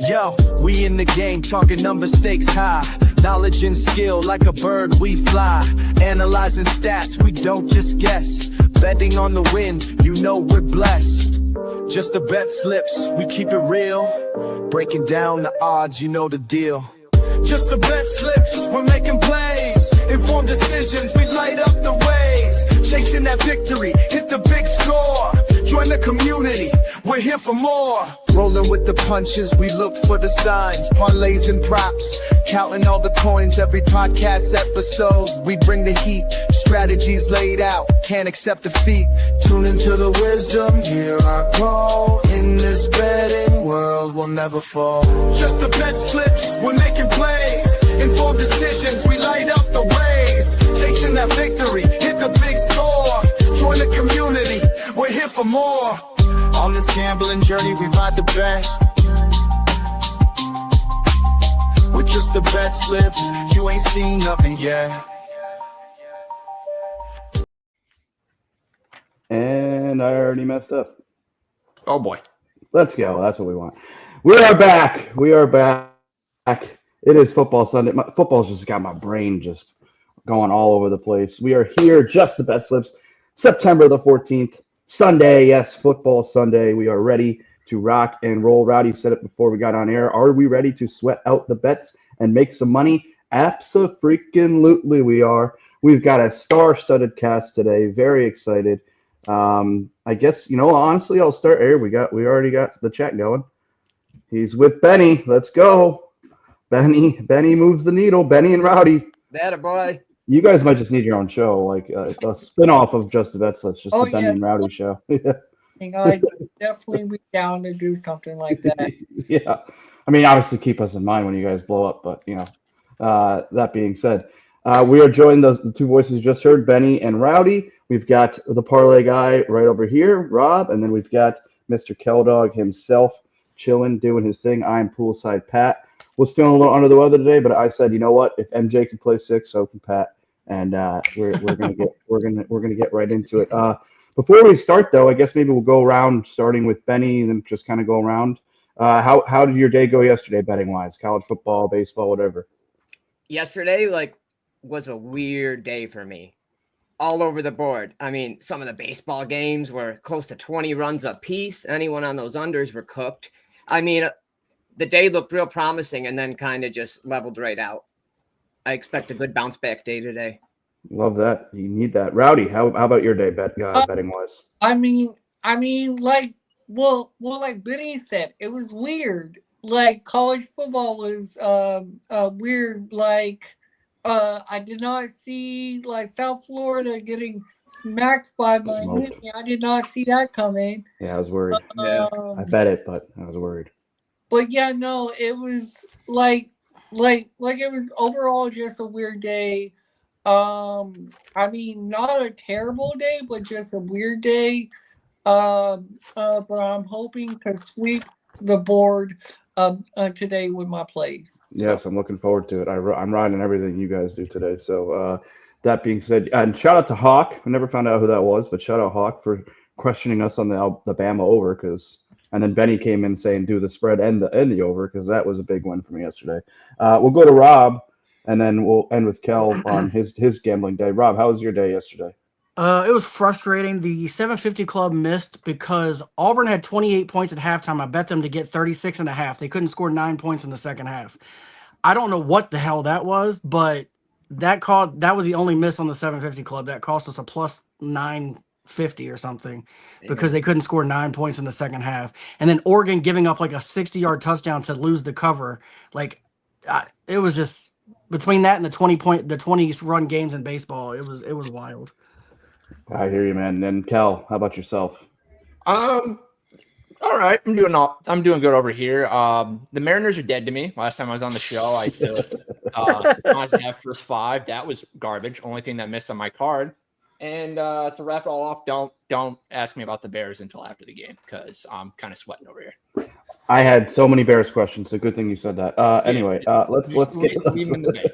Yo, we in the game, talking number stakes high. Knowledge and skill, like a bird we fly. Analyzing stats, we don't just guess. Betting on the win, you know we're blessed. Just the bet slips, we keep it real. Breaking down the odds, you know the deal. Just the bet slips, we're making plays. Informed decisions, we light up the ways. Chasing that victory, hit the big score. Join the community, we're here for more. Rolling with the punches, we look for the signs. Parlays and props, counting all the coins. Every podcast episode, we bring the heat. Strategies laid out, can't accept defeat. Tune into the wisdom, hear our call. In this betting world, we'll never fall. Just the bet slips, we're making plays. Informed decisions, we light up the ways. Chasing that victory, hit the big score. Join the community, we're here for more. On this gambling journey, we ride the bet. With just the bet slips, you ain't seen nothing yet. And I already messed up. Oh boy. Let's go. That's what we want. We are back. We are back. It is football Sunday. Football's just got my brain just going all over the place. We are here, just the bet slips. September the 14th, Sunday. Yes, football Sunday. We are ready to rock and roll. Rowdy said it before we got on air. Are we ready to sweat out the bets and make some money? Abso-freaking-lutely we are. We've got a star-studded cast today. Very excited. I guess, honestly, I'll start here. We already got the chat going. He's with Benny. Let's go. Benny moves the needle. Benny and Rowdy. That boy. You guys might just need your own show, like a spin-off of Just the Bet Slips, just the Benny and Rowdy show. I'd definitely be down to do something like that. Yeah. I mean, obviously keep us in mind when you guys blow up, but, that being said, we are joined, the two voices you just heard, Benny and Rowdy. We've got the parlay guy right over here, Rob, and then we've got Mr. Keldog himself chilling, doing his thing. I'm poolside Pat. Was feeling a little under the weather today, but I said, you know what? If MJ can play 6, so can Pat, and we're gonna get right into it. Before we start, though, I guess maybe we'll go around, starting with Benny, and then just kind of go around. How did your day go yesterday, betting wise? College football, baseball, whatever. Yesterday, was a weird day for me. All over the board. I mean, some of the baseball games were close to 20 runs apiece. Anyone on those unders were cooked. I mean, the day looked real promising and then kind of just leveled right out. I expect a good bounce back day today. Love that. You need that. Rowdy, how about your day betting wise? I mean, like Benny said, it was weird. Like college football was weird. I did not see South Florida getting smacked by Miami. I did not see that coming. Yeah, I was worried. I bet it, but I was worried. But yeah, no, it was like it was overall just a weird day. I mean, not a terrible day, but just a weird day. But I'm hoping to sweep the board today with my plays. Yes, I'm looking forward to it. I'm riding everything you guys do today. So that being said, and shout out to Hawk. I never found out who that was, but shout out Hawk for questioning us on the Bama over, and then Benny came in saying do the spread and the over, because that was a big win for me yesterday. We'll go to Rob, and then we'll end with Kel on his gambling day. Rob, how was your day yesterday? It was frustrating. The 750 club missed because Auburn had 28 points at halftime. I bet them to get 36 and a half. They couldn't score 9 points in the second half. I don't know what the hell that was, but that was the only miss on the 750 club. That cost us a plus 950 or something because they couldn't score 9 points in the second half. And then Oregon giving up like a 60-yard touchdown to lose the cover. It was just between that and the 20 run games in baseball. It was wild. I hear you, man. And Kel, how about yourself? All right. I'm doing good over here. The Mariners are dead to me. Last time I was on the show, I took the first 5. That was garbage. Only thing that missed on my card. And to wrap it all off, don't ask me about the Bears until after the game because I'm kind of sweating over here. I had so many Bears questions. So good thing you said that. Anyway, let's get leave them in the bank.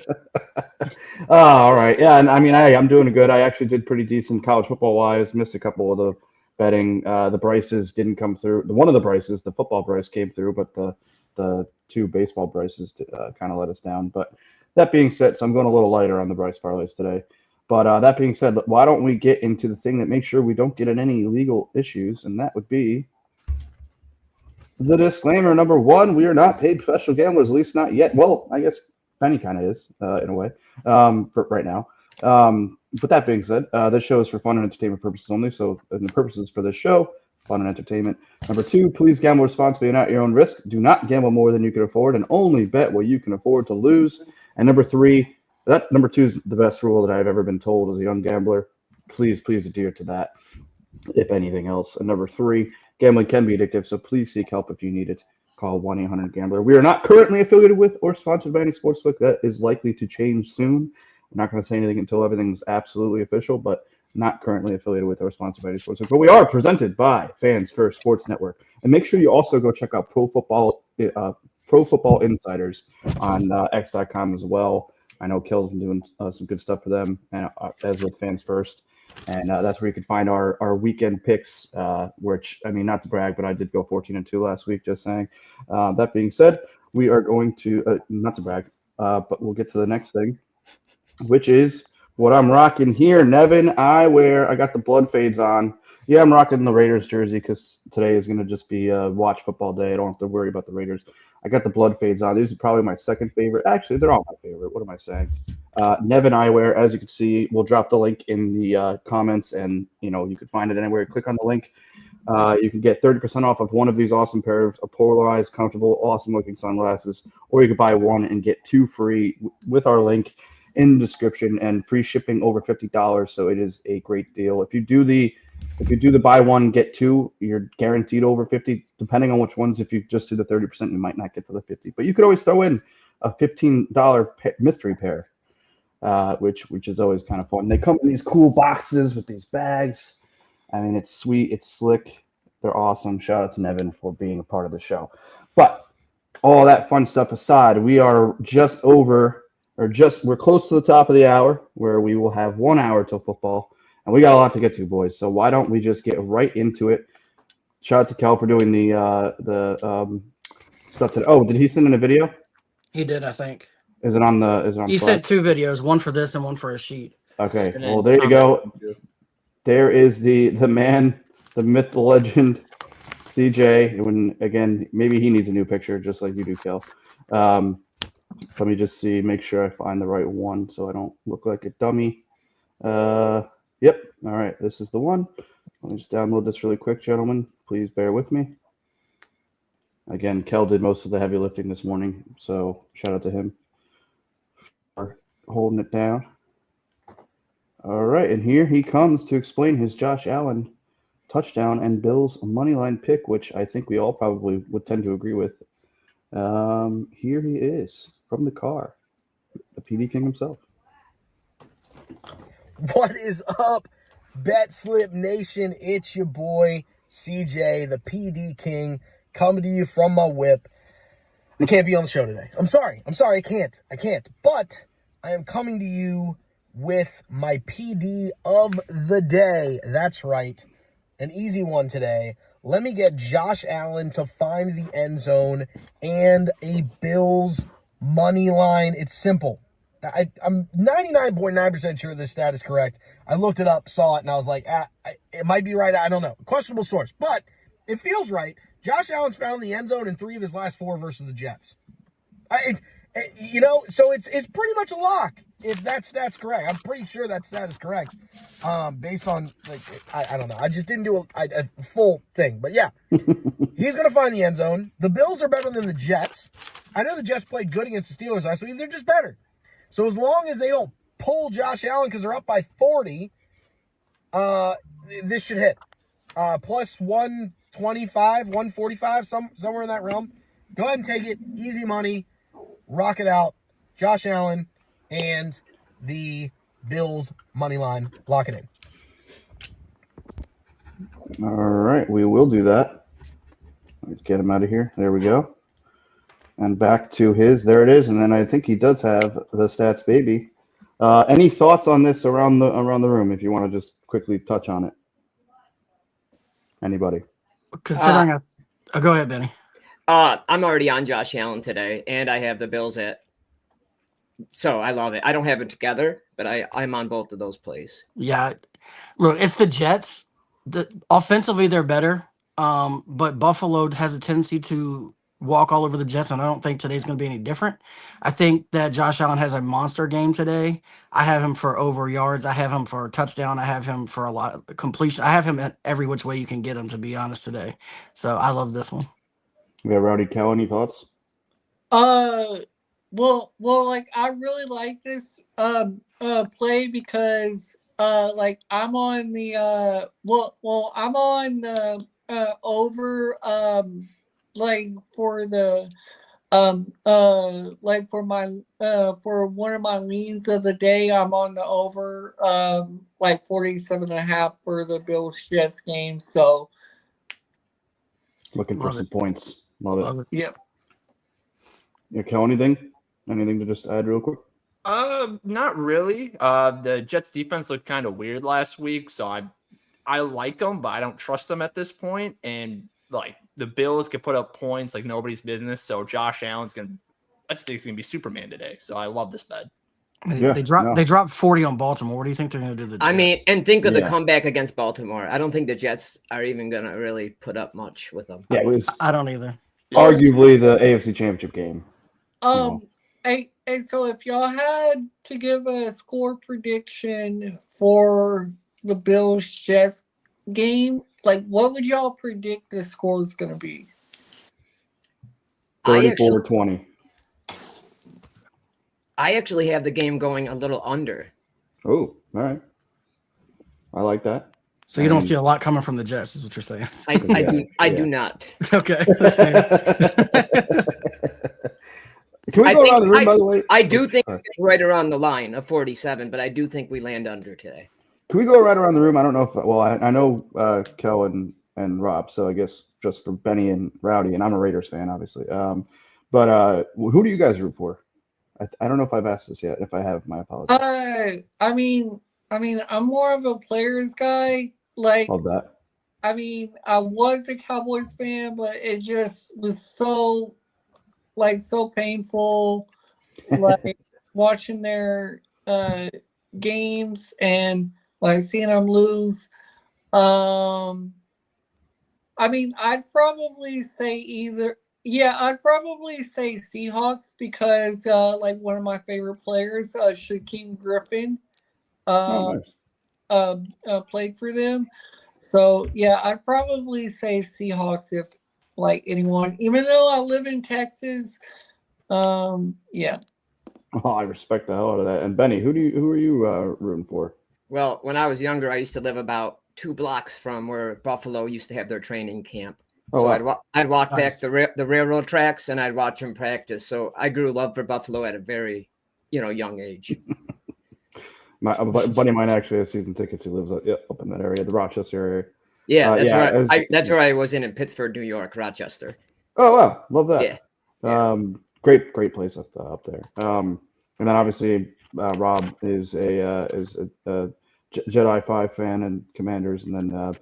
All right. Yeah, and I mean, I'm doing good. I actually did pretty decent college football wise. Missed a couple of the betting. The Bryces didn't come through. One of the Bryces, the football Bryce, came through, but the the 2 baseball Bryces kind of let us down. But that being said, so I'm going a little lighter on the Bryce parlays today. But that being said, why don't we get into the thing that makes sure we don't get in any legal issues, and that would be the disclaimer. Number 1, we are not paid professional gamblers, at least not yet. Well, I guess Penny kind of is in a way for right now. But that being said, this show is for fun and entertainment purposes only. So the purposes for this show, fun and entertainment. Number 2, please gamble responsibly and at your own risk. Do not gamble more than you can afford, and only bet what you can afford to lose. And number 3, number 2 is the best rule that I've ever been told as a young gambler. Please adhere to that, if anything else. And number 3, gambling can be addictive, so please seek help if you need it. Call 1-800-GAMBLER. We are not currently affiliated with or sponsored by any sportsbook. That is likely to change soon. I'm not going to say anything until everything's absolutely official, but not currently affiliated with or sponsored by any sportsbook. But we are presented by Fans First Sports Network. And make sure you also go check out Pro Football Insiders on X.com as well. I know Kell's been doing some good stuff for them, and as with Fans First. And that's where you can find our weekend picks, which, I mean, not to brag, but I did go 14-2 last week, just saying. That being said, we are going to, not to brag, but we'll get to the next thing, which is what I'm rocking here. Nevin Eyewear. I got the blood fades on. Yeah, I'm rocking the Raiders jersey because today is going to just be a watch football day. I don't have to worry about the Raiders. I got the blood fades on. These are probably my second favorite. Actually, they're all my favorite. What am I saying? Nevin Eyewear, as you can see, we'll drop the link in the comments, and you can find it anywhere. Click on the link. You can get 30% off of one of these awesome pairs of polarized, comfortable, awesome-looking sunglasses, or you could buy one and get 2 free with our link in the description, and free shipping over $50. So it is a great deal. If you do the buy one get 2, you're guaranteed over 50. Depending on which ones, if you just do the 30%, you might not get to the 50. But you could always throw in a $15 mystery pair, which is always kind of fun. They come in these cool boxes with these bags. I mean, it's sweet, it's slick, they're awesome. Shout out to Nevin for being a part of the show. But all that fun stuff aside, we are we're close to the top of the hour, where we will have 1 hour till football, and we got a lot to get to, boys. So why don't we just get right into it? Shout out to Cal for doing the stuff today. Oh, did he send in a video? He did, I think. Is it on the? He sent 2 videos, one for this and one for a sheet. Okay, well there you go. There is the man, the myth, the legend, CJ. When again, maybe he needs a new picture, just like you do, Cal. Let me just make sure I find the right one so I don't look like a dummy. Yep. All right. This is the one. Let me just download this really quick, gentlemen. Please bear with me. Again, Kel did most of the heavy lifting this morning, so shout out to him for holding it down. All right. And here he comes to explain his Josh Allen touchdown and Bills moneyline pick, which I think we all probably would tend to agree with. Here he is from the car, the PD King himself. What is up, BetSlip Nation? It's your boy, CJ, the PD King, coming to you from my whip. I can't be on the show today. I'm sorry, I can't. But I am coming to you with my PD of the day. That's right, an easy one today. Let me get Josh Allen to find the end zone and a Bills money line. It's simple. I'm 99.9% sure this stat is correct. I looked it up, saw it, and I was like, it might be right. I don't know. Questionable source, but it feels right. Josh Allen's found the end zone in 3 of his last 4 versus the Jets. So it's pretty much a lock if that stat's correct. I'm pretty sure that stat is correct, based on I don't know. I just didn't do a full thing, but yeah, he's gonna find the end zone. The Bills are better than the Jets. I know the Jets played good against the Steelers last week. They're just better. So as long as they don't pull Josh Allen because they're up by 40, this should hit. Plus 125, 145, somewhere in that realm. Go ahead and take it. Easy money. Rock it out. Josh Allen and the Bills money line. Lock it in. All right, we will do that. Let's get him out of here. There we go. And back to there it is. And then I think he does have the stats, baby. Any thoughts on this around the room, if you want to just quickly touch on it? Anybody? Considering go ahead, Benny. I'm already on Josh Allen today, and I have the Bills so I love it. I don't have it together, but I'm on both of those plays. Yeah, look, it's the Jets. Offensively, they're better, but Buffalo has a tendency to walk all over the Jets, and I don't think today's going to be any different. I think that Josh Allen has a monster game today. I have him for over yards. I have him for a touchdown. I have him for a lot of completion. I have him at every which way you can get him, to be honest, today. So I love this one. We got Rowdy Cal. Any thoughts? Well, like I really like this play because like I'm on the I'm on the over like for the like for my for one of my leans of the day, I'm on the over like 47.5 for the Bills Jets game. So Looking for Love some it. points. Love it. Love it. yep. Yeah, Cal, anything? Anything to just add real quick? Not really. The Jets defense looked kind of weird last week, so I like them, but I don't trust them at this point. And like the Bills can put up points like nobody's business. So Josh Allen's I just think he's gonna be Superman today. So I love this bet. Yeah, They dropped 40 on Baltimore. What do you think they're going to do to the Jets? I mean, and think of the Yeah. comeback against Baltimore. I don't think the Jets are even going to really put up much with them. Yeah, it was I don't either. arguably the AFC Championship game. So if y'all had to give a score prediction for the Bills Jets game, like what would y'all predict the score is going to be? 34-20. I actually have the game going a little under. Oh, all right. I like that. So you don't see a lot coming from the Jets, is what you're saying. I do not. Okay, that's fair. Can we go around the room, by the way? I do think right around the line of 47, but I do think we land under today. Can we go right around the room? I don't know if I know Kel and Rob, so I guess just for Benny and Rowdy, and I'm a Raiders fan, obviously. But who do you guys root for? I don't know if I've asked this yet. If I have, my apologies. I mean, I'm more of a players guy. Like, Love that. I mean, I was a Cowboys fan, but it just was so painful, like watching their games and like seeing them lose. I mean, I'd probably say I'd probably say Seahawks because like one of my favorite players, Shaquem Griffin, Nice. played for them. So yeah, I'd probably say Seahawks if like anyone, even though I live in Texas. Yeah. Oh, I respect the hell out of that. And Benny, who are you rooting for? Well, when I was younger, I used to live about 2 blocks from where Buffalo used to have their training camp. Oh, So wow. I'd walk Nice. back the railroad tracks and I'd watch them practice. So I grew love for Buffalo at a very, young age. A buddy of mine actually has season tickets. He lives up in that area, the Rochester area. Yeah, yeah, that's where I was in Pittsford, New York, Rochester. Oh wow, love that. Yeah. Great place up there. And then obviously Rob is a Jedi 5 fan and Commanders, and then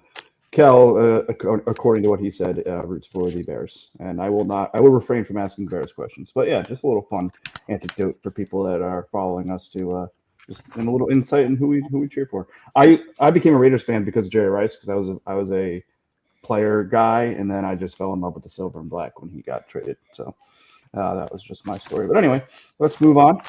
Kel, according to what he said, roots for the Bears. And I will refrain from asking Bears questions. But yeah, just a little fun anecdote for people that are following us to just a little insight in who we cheer for. I became a Raiders fan because of Jerry Rice, because I was a player guy, and then I just fell in love with the silver and black when he got traded. So that was just my story. But anyway, let's move on.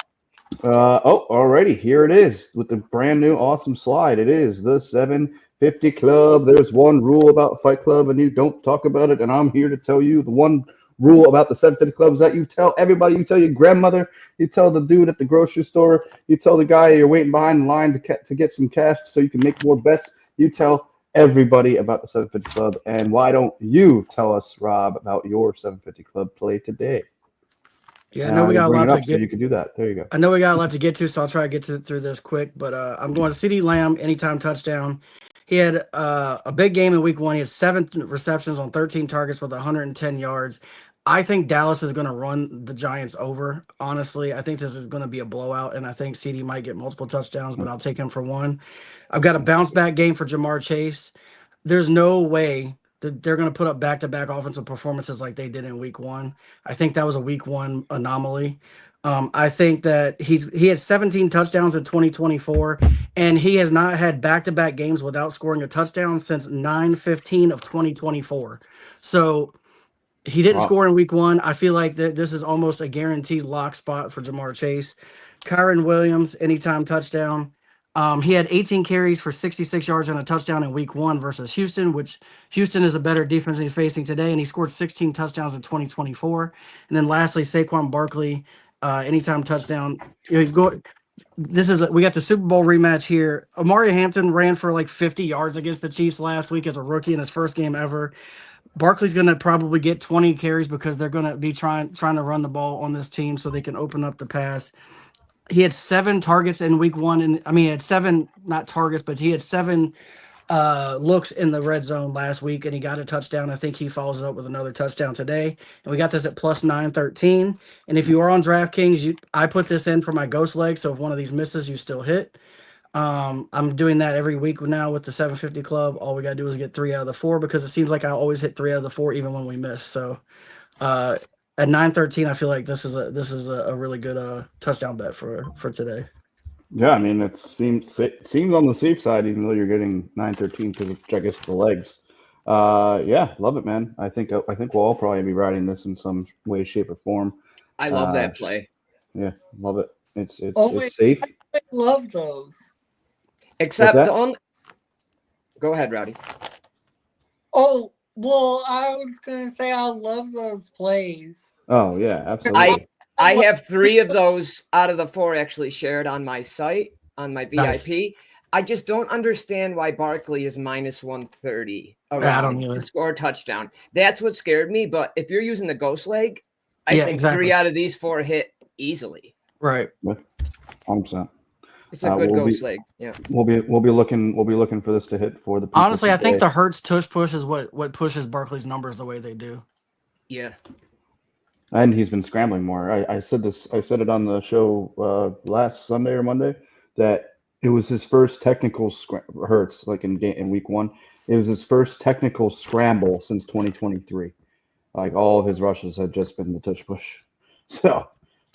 Alrighty, here it is with the brand new awesome slide. It is the 750 Club. There's one rule about Fight Club, and you don't talk about it. And I'm here to tell you the one rule about the 750 Club is that you tell everybody. You tell your grandmother. You tell the dude at the grocery store. You tell the guy you're waiting behind the line to get some cash so you can make more bets. You tell everybody about the 750 Club. And why don't you tell us, Rob, about your 750 Club play today? Yeah, I know we got a lot to get. So you can do that. There you go. I know we got a lot to get to, so I'll try to get through this quick. But I'm going to CeeDee Lamb anytime touchdown. He had a big game in week 1. He had 7 receptions on 13 targets with 110 yards. I think Dallas is going to run the Giants over. Honestly, I think this is going to be a blowout, and I think CeeDee might get multiple touchdowns, but I'll take him for 1. I've got a bounce back game for Jamar Chase. There's no way they're going to put up back-to-back offensive performances like they did in week 1. I think that was a week 1 anomaly. I think that he had 17 touchdowns in 2024, and he has not had back-to-back games without scoring a touchdown since 9/15 of 2024. So he didn't Wow. score in week 1. I feel like that this is almost a guaranteed lock spot for Jamar Chase. Kyron Williams, anytime touchdown. He had 18 carries for 66 yards and a touchdown in week 1 versus Houston, which Houston is a better defense he's facing today, and he scored 16 touchdowns in 2024. And then lastly, Saquon Barkley, anytime touchdown. He's going. We got the Super Bowl rematch here. Amari Hampton ran for like 50 yards against the Chiefs last week as a rookie in his first game ever. Barkley's going to probably get 20 carries because they're going to be trying to run the ball on this team so they can open up the pass. He had 7 targets in week 1, and he had 7 not targets, but he had 7 looks in the red zone last week, and he got a touchdown. I think he follows it up with another touchdown today, and we got this at plus 913. And if you are on DraftKings, I put this in for my ghost leg, so if one of these misses, you still hit. I'm doing that every week now with the 750 club. All we got to do is get 3 out of the 4 because it seems like I always hit 3 out of the 4 even when we miss. So at 913, I feel like this is a really good touchdown bet for today. Yeah, I mean, it seems on the safe side, even though you're getting 913 because of, I guess, the legs. Yeah, love it, man. I think we'll all probably be riding this in some way, shape, or form. I love that play. Yeah, love it. It's wait, safe. I love those. Except go ahead, Rowdy. Oh, well, I was going to say I love those plays. Oh yeah, absolutely. I have 3 of those out of the 4 actually shared on my site, on my VIP. Nice. I just don't understand why Barkley is minus 130 I don't to either. score a touchdown. That's what scared me. But if you're using the ghost leg, I Yeah, think exactly. 3 out of these 4 hit easily. Right. 100%. It's a good we'll ghost be- leg. Yeah. We'll be looking for this to hit for the people Honestly, I think today. the Hurts tush push is what pushes Barkley's numbers the way they do. Yeah. And he's been scrambling more. I said it on the show last Sunday or Monday that it was his first technical Hurts, like in week 1. It was his first technical scramble since 2023. Like all of his rushes had just been the tush push. So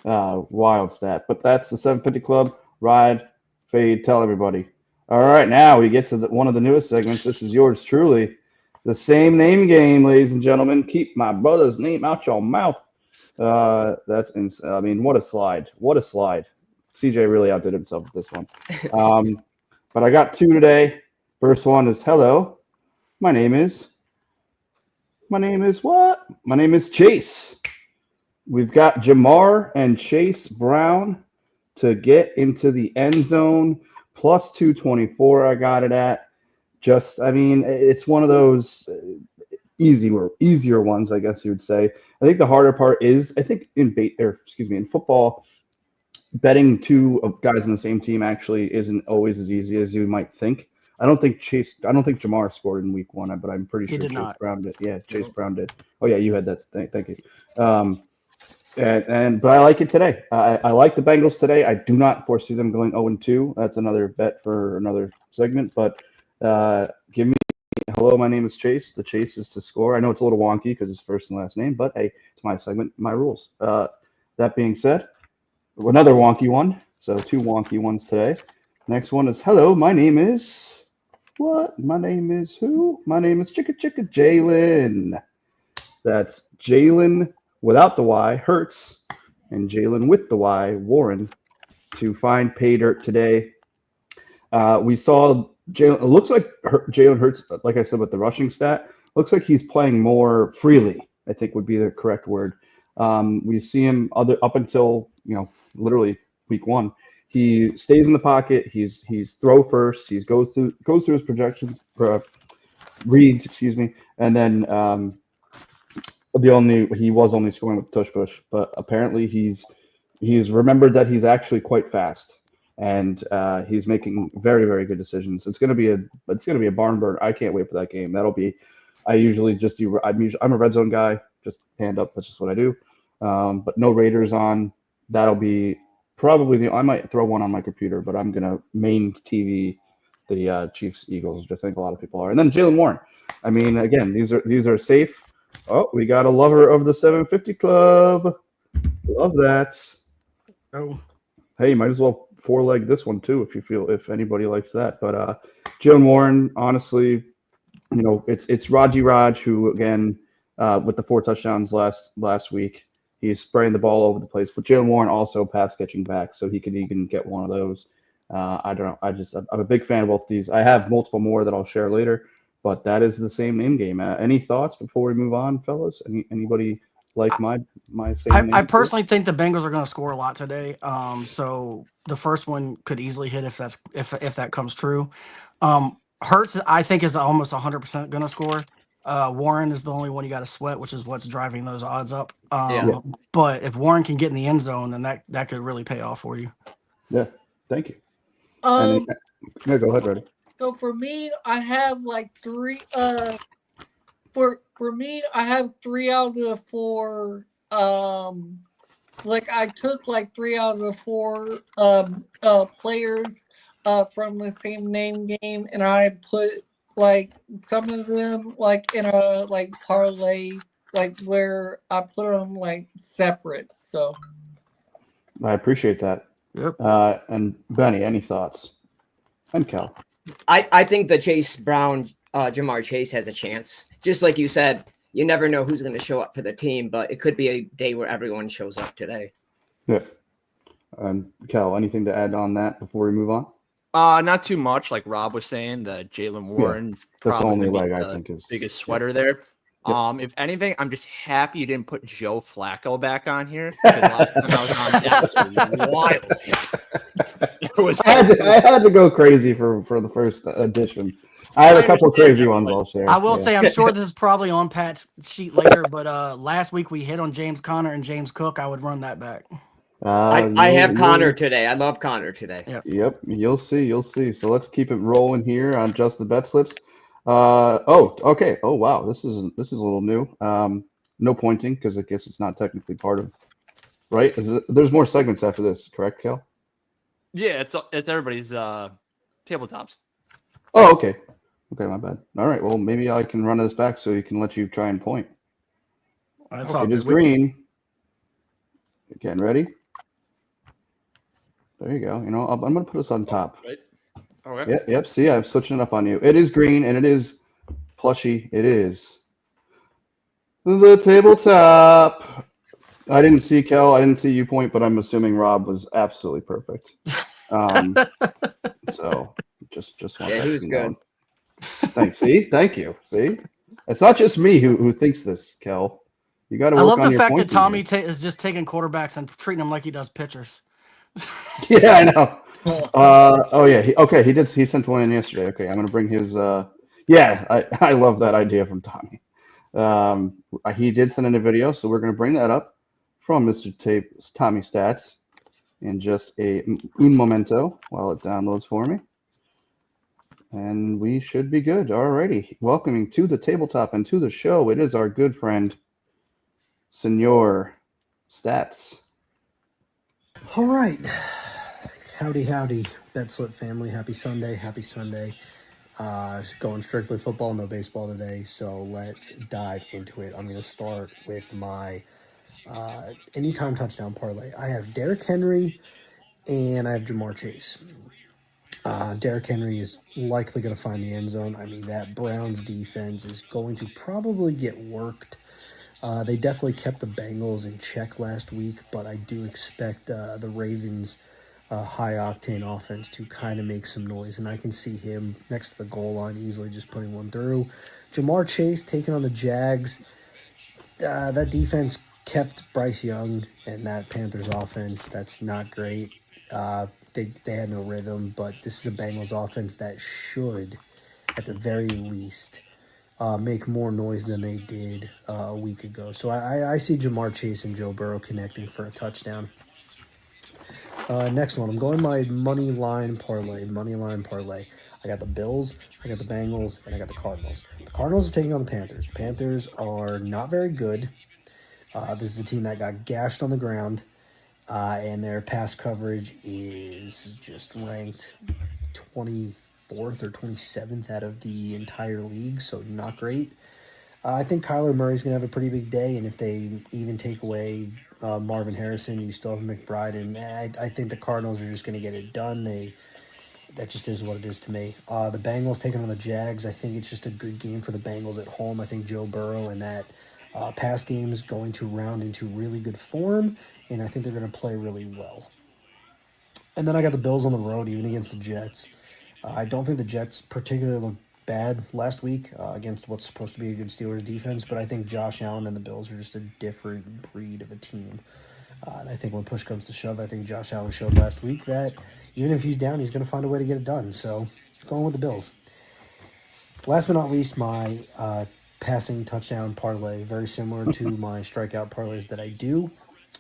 wild stat. But that's the 750 Club. Ride, fade, tell everybody. All right, now we get to one of the newest segments. This is yours truly. The same name game, ladies and gentlemen. Keep my brother's name out your mouth. That's insane. I mean, what a slide. What a slide. CJ really outdid himself with this one. But I got 2 today. First one is hello. My name is what? My name is Chase. We've got Jamar and Chase Brown to get into the end zone. Plus 224, I got it at. It's one of those easier ones, I guess you would say. I think the harder part is, I think in football, betting 2 guys on the same team actually isn't always as easy as you might think. I don't think Jamar scored in week 1, but I'm pretty He sure did Chase not. Brown did. Yeah, Chase Brown did. Oh yeah, you had that. Thank you. But I like it today. I like the Bengals today. I do not foresee them going 0-2. That's another bet for another segment. But give me hello. My name is Chase. The Chase is to score. I know it's a little wonky because it's first and last name, but hey, it's my segment, my rules. That being said, another wonky one. So 2 wonky ones today. Next one is hello. My name is what? My name is who? My name is Chicka Jalen. That's Jalen without the Y, Hurts, and Jalen with the Y, Warren, to find pay dirt today. We saw Jalen. It looks like Jalen Hurts, like I said with the rushing stat, looks like he's playing more freely, I think would be the correct word. We see him up until, literally week 1. He stays in the pocket. He's throw first. He goes through his projections, reads, and then he was only scoring with tush push, but apparently he's remembered that he's actually quite fast, and he's making very, very good decisions. It's gonna be a barn burner. I can't wait for that game. I usually just do. I'm a red zone guy. Just hand up. That's just what I do. But no Raiders on. That'll be probably I might throw one on my computer, but I'm gonna main TV the Chiefs Eagles, which I think a lot of people are. And then Jalen Warren. I mean, again, these are safe. Oh, we got a lover of the 750 Club. Love that. Oh, Hey, might as well four-leg this one too if anybody likes that. But Jalen Warren, honestly, it's Raji Raj who again with the 4 touchdowns last week. He's spraying the ball over the place. But Jalen Warren also pass catching back, so he can get one of those. I don't know. I'm a big fan of both of these. I have multiple more that I'll share later, but that is the same name game. Any thoughts before we move on, fellas? Anybody like my same I name? personally think the Bengals are going to score a lot today. So the first one could easily hit if that comes true. Hurts, I think, is almost 100% going to score. Warren is the only one you got to sweat, which is what's driving those odds up. Yeah. But if Warren can get in the end zone, then that could really pay off for you. Yeah, thank you. And yeah, go ahead, Reddy. So for me, I have like three. For me, I have 3 out of the 4. Like I took like 3 out of the 4 players from the same name game, and I put like some of them like in a like parlay, like where I put them like separate. So I appreciate that. Yep. And Benny, any thoughts? And Cal. I think the Chase Brown, Jamar Chase has a chance. Just like you said, you never know who's going to show up for the team, but it could be a day where everyone shows up today. Yeah. And Cal, anything to add on that before we move on? Not too much. Like Rob was saying, the Jalen Warren's That's the probably only gonna be leg I the think is biggest sweater there. Yep. If anything, I'm just happy you didn't put Joe Flacco back on here because last time I was on, that was wild. It was I had to go crazy for the first edition. I have a couple crazy ones I'll share. I will say, I'm sure this is probably on Pat's sheet later, but last week we hit on James Conner and James Cook. I would run that back. I have Connor today. I love Connor today. Yep, you'll see. So let's keep it rolling here on just the bet slips. Okay. Oh wow, this is a little new. No pointing because I guess it's not technically part of. Right? There's more segments after this, correct, Kel? Yeah, it's everybody's tabletops. Oh, okay. Okay, my bad. All right. Well, maybe I can run this back so he can let you try and point. That's It is green. Again, ready? There you go. I'm going to put this on top. Right. Okay. Yep. See, I'm switching it up on you. It is green, and it is plushy. It is the tabletop. I didn't see Kel. I didn't see you point, but I'm assuming Rob was absolutely perfect. So just want that he to was be good. known. Thanks. See, thank you. See, it's not just me who thinks this, Kel. You got to work I love on the your fact that pointing Tommy here. is just taking quarterbacks and treating them like he does pitchers. Yeah, I know. Oh yeah. He did. He sent one in yesterday. Okay, I'm gonna bring his. Yeah, I love that idea from Tommy. He did send in a video, so we're gonna bring that up from Mr. Tommy Stats in just un momento while it downloads for me, and we should be good. Alrighty, welcoming to the tabletop and to the show. It is our good friend, Senor Stats. All right. Howdy, BetSlip family. Happy Sunday. Going strictly football, no baseball today. So let's dive into it. I'm going to start with my anytime touchdown parlay. I have Derrick Henry and I have Jamar Chase. Derrick Henry is likely going to find the end zone. I mean, that Browns defense is going to probably get worked. They definitely kept the Bengals in check last week, but I do expect the Ravens' high-octane offense to kind of make some noise, and I can see him next to the goal line easily just putting one through. Jamar Chase taking on the Jags. That defense kept Bryce Young and that Panthers offense. That's not great. They had no rhythm, but this is a Bengals offense that should, at the very least, make more noise than they did a week ago. So I see Jamar Chase and Joe Burrow connecting for a touchdown. Next one, I'm going my money line parlay. I got the Bills, I got the Bengals, and I got the Cardinals. The Cardinals are taking on the Panthers. The Panthers are not very good. This is a team that got gashed on the ground, and their pass coverage is just ranked 25th 24th or 27th out of the entire league, so not great. I think Kyler Murray's going to have a pretty big day, and if they even take away Marvin Harrison, you still have McBride, and I think the Cardinals are just going to get it done. That just is what it is to me. The Bengals taking on the Jags, I think it's just a good game for the Bengals at home. I think Joe Burrow and that pass game is going to round into really good form, and I think they're going to play really well. And then I got the Bills on the road, even against the Jets. I don't think the Jets particularly looked bad last week against what's supposed to be a good Steelers defense, but I think Josh Allen and the Bills are just a different breed of a team. And I think when push comes to shove, I think Josh Allen showed last week that even if he's down, he's going to find a way to get it done. So going with the Bills. Last but not least, my passing touchdown parlay, very similar to my strikeout parlays that I do.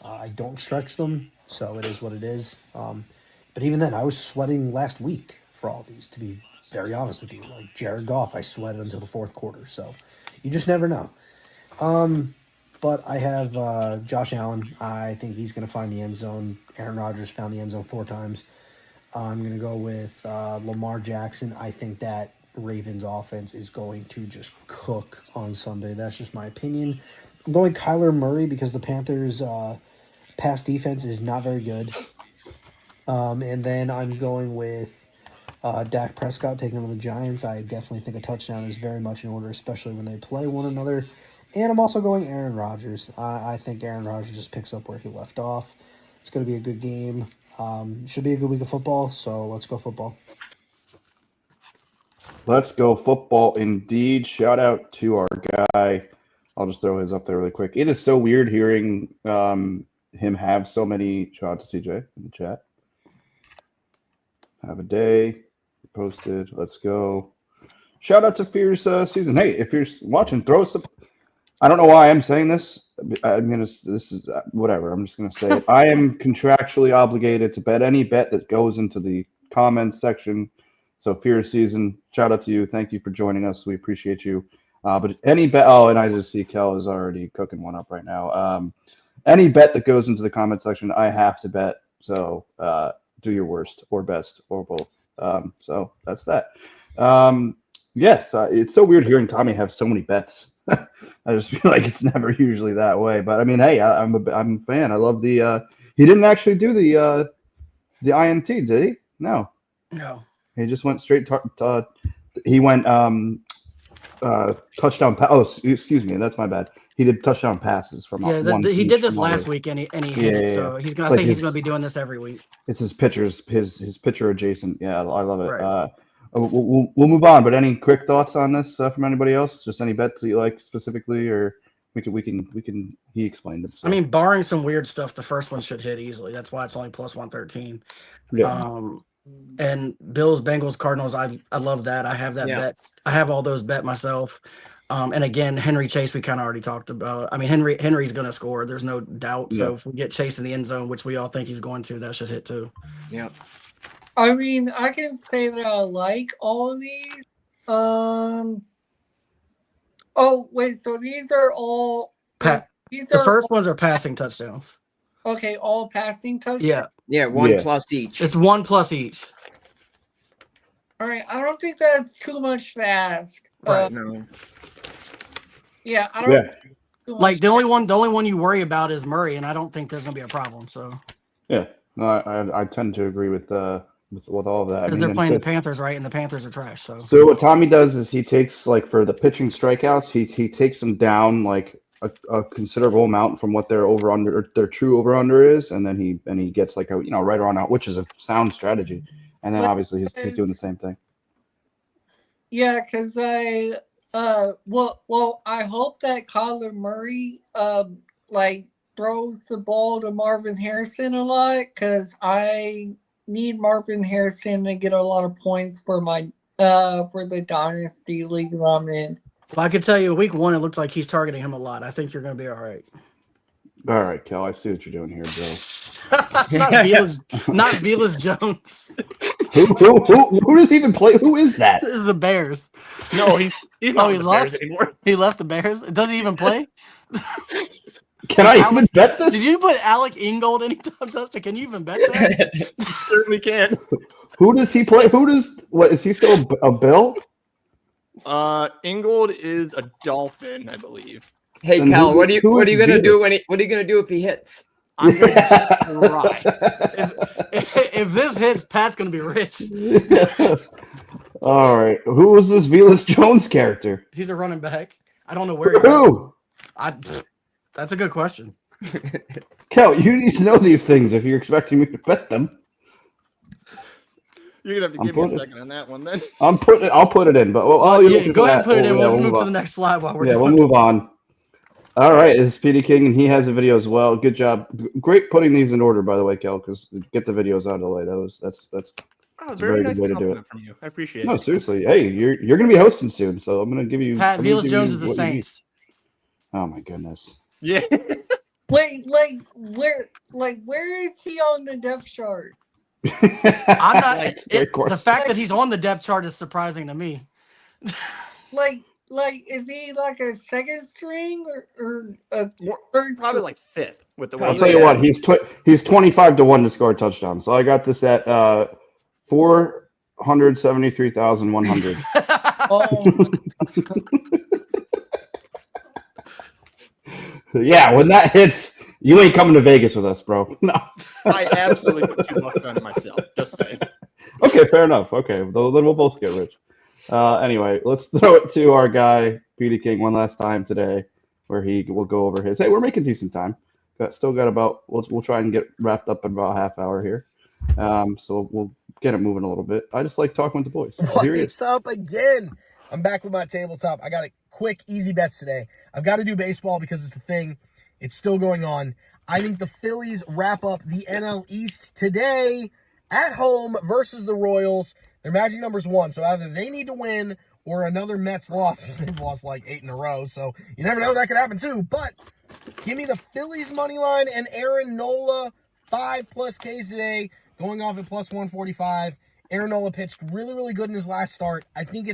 I don't stretch them, so it is what it is. But even then, I was sweating last week for all these, to be very honest with you. Like Jared Goff, I sweated until the fourth quarter, so you just never know. But I have Josh Allen. I think he's going to find the end zone. Aaron Rodgers found the end zone 4 times. I'm going to go with Lamar Jackson. I think that Ravens offense is going to just cook on Sunday. That's just my opinion. I'm going Kyler Murray because the Panthers' pass defense is not very good. And then I'm going with Dak Prescott taking on the Giants. I definitely think a touchdown is very much in order, especially when they play one another. And I'm also going Aaron Rodgers. I think Aaron Rodgers just picks up where he left off. It's going to be a good game. Should be a good week of football, so let's go football. Let's go football indeed. Shout out to our guy. I'll just throw his up there really quick. It is so weird hearing him have so many. Shout out to CJ in the chat. Have a day. Posted. Let's go. Shout out to Fierce Season. Hey, if you're watching, throw some. I don't know why I'm saying this. This is whatever. I'm just gonna say it. I am contractually obligated to bet any bet that goes into the comments section. So Fierce Season, shout out to you. Thank you for joining us. We appreciate you. But any bet. Oh, and I just see Kel is already cooking one up right now. Any bet that goes into the comment section, I have to bet. So do your worst or best or both. So that's that. Yes, it's so weird hearing Tommy have so many bets. I just feel like it's never usually that way. But I mean, hey, I'm a fan. I love the. He didn't actually do the INT, did he? No. He just went straight. He went touchdown. Excuse me. That's my bad. He did touchdown passes from. He did this last week and he hit it. So he's gonna. I think he's gonna be doing this every week. It's his pitchers. His pitcher adjacent. Yeah, I love it. Right. We'll move on. But any quick thoughts on this from anybody else? Just any bets that you like specifically, or we can. He explained it. So. I mean, barring some weird stuff, the first one should hit easily. That's why it's only plus 113. Yeah. And Bills, Bengals, Cardinals. I love that. I have that bet. I have all those bet myself. And again, Henry Chase, we kind of already talked about. I mean, Henry's going to score. There's no doubt. So if we get Chase in the end zone, which we all think he's going to, that should hit too. Yep. I mean, I can say that I like all of these. Oh wait, so these are all. The first ones are passing touchdowns. Okay, all passing touchdowns. Yeah, one plus each. It's 1 plus each. All right, I don't think that's too much to ask. Right. No. Yeah, I don't. Like the only one you worry about is Murray, and I don't think there's gonna be a problem. So. Yeah, no, I tend to agree with all of that. Because they're playing the Panthers, right? And the Panthers are trash. So what Tommy does is he takes, like, for the pitching strikeouts, he takes them down like a considerable amount from what their over under, their true over under is, and then he gets like a right around out, which is a sound strategy. And then obviously he's doing the same thing. Yeah, because I hope that Kyler Murray throws the ball to Marvin Harrison a lot, because I need Marvin Harrison to get a lot of points for my for the dynasty league that I'm in. Well, I could tell you, week 1, it looked like he's targeting him a lot. I think you're going to be all right. All right, Kel, I see what you're doing here, Joe. not Velas Jones. Who does he even play? Who is that? This is the Bears. No, he's not the Bears anymore. He left the Bears. Does he even play? Can I even bet this? Did you put Alec Ingold anytime touchdown? Can you even bet that? Certainly can. Who does he play? What is he still a Bill? Ingold is a Dolphin, I believe. Hey, And Cal, who what is are you gonna do Venus? what are you gonna do if he hits? I'm going to try. If this hits, Pat's gonna be rich. All right. Who was this Velas Jones character? He's a running back. I don't know where he's at. Who? That's a good question. Kel, you need to know these things if you're expecting me to bet them. You're gonna have to I'm give me a putting- second on that one then. I'll put it in. But Go ahead and put it in. We'll move to the next slide while we're Yeah, done. we'll move on. All right, this is PD King, and he has a video as well. Good job. Great putting these in order, by the way, Kel, because get the videos out of the way. That's Oh, very very good nice way to do compliment from you. I appreciate no, it. seriously. Hey, you're gonna be hosting soon, so I'm gonna give you. Pat I'm gonna Velas give Jones you is the what you need. Saints. Oh my goodness. Yeah. Wait, where is he on the depth chart? I'm not. Great The fact that he's on the depth chart is surprising to me. Like, is he like a second string or a first? Probably like fifth with the way I'll you tell you said what, it. he's 25-1 to score a touchdown. So I got this at 473,100. Oh, Yeah, when that hits, you ain't coming to Vegas with us, bro. No. I absolutely put $2 on it myself. Just saying. Okay, fair enough. Okay, then we'll both get rich. Anyway, let's throw it to our guy, PD King, one last time today, where he will go over his. Hey, we're making decent time. Still got about. We'll try and get wrapped up in about a half hour here. So we'll get it moving a little bit. I just like talking with the boys. So here he is. What's up again? I'm back with my tabletop. I got a quick, easy bets today. I've got to do baseball because it's the thing. It's still going on. I think the Phillies wrap up the NL East today at home versus the Royals. Their magic number's 1, so either they need to win or another Mets loss. They've lost like 8 in a row, so you never know, that could happen too. But give me the Phillies money line and Aaron Nola 5+ Ks today, going off at plus 145. Aaron Nola pitched really, really good in his last start. I think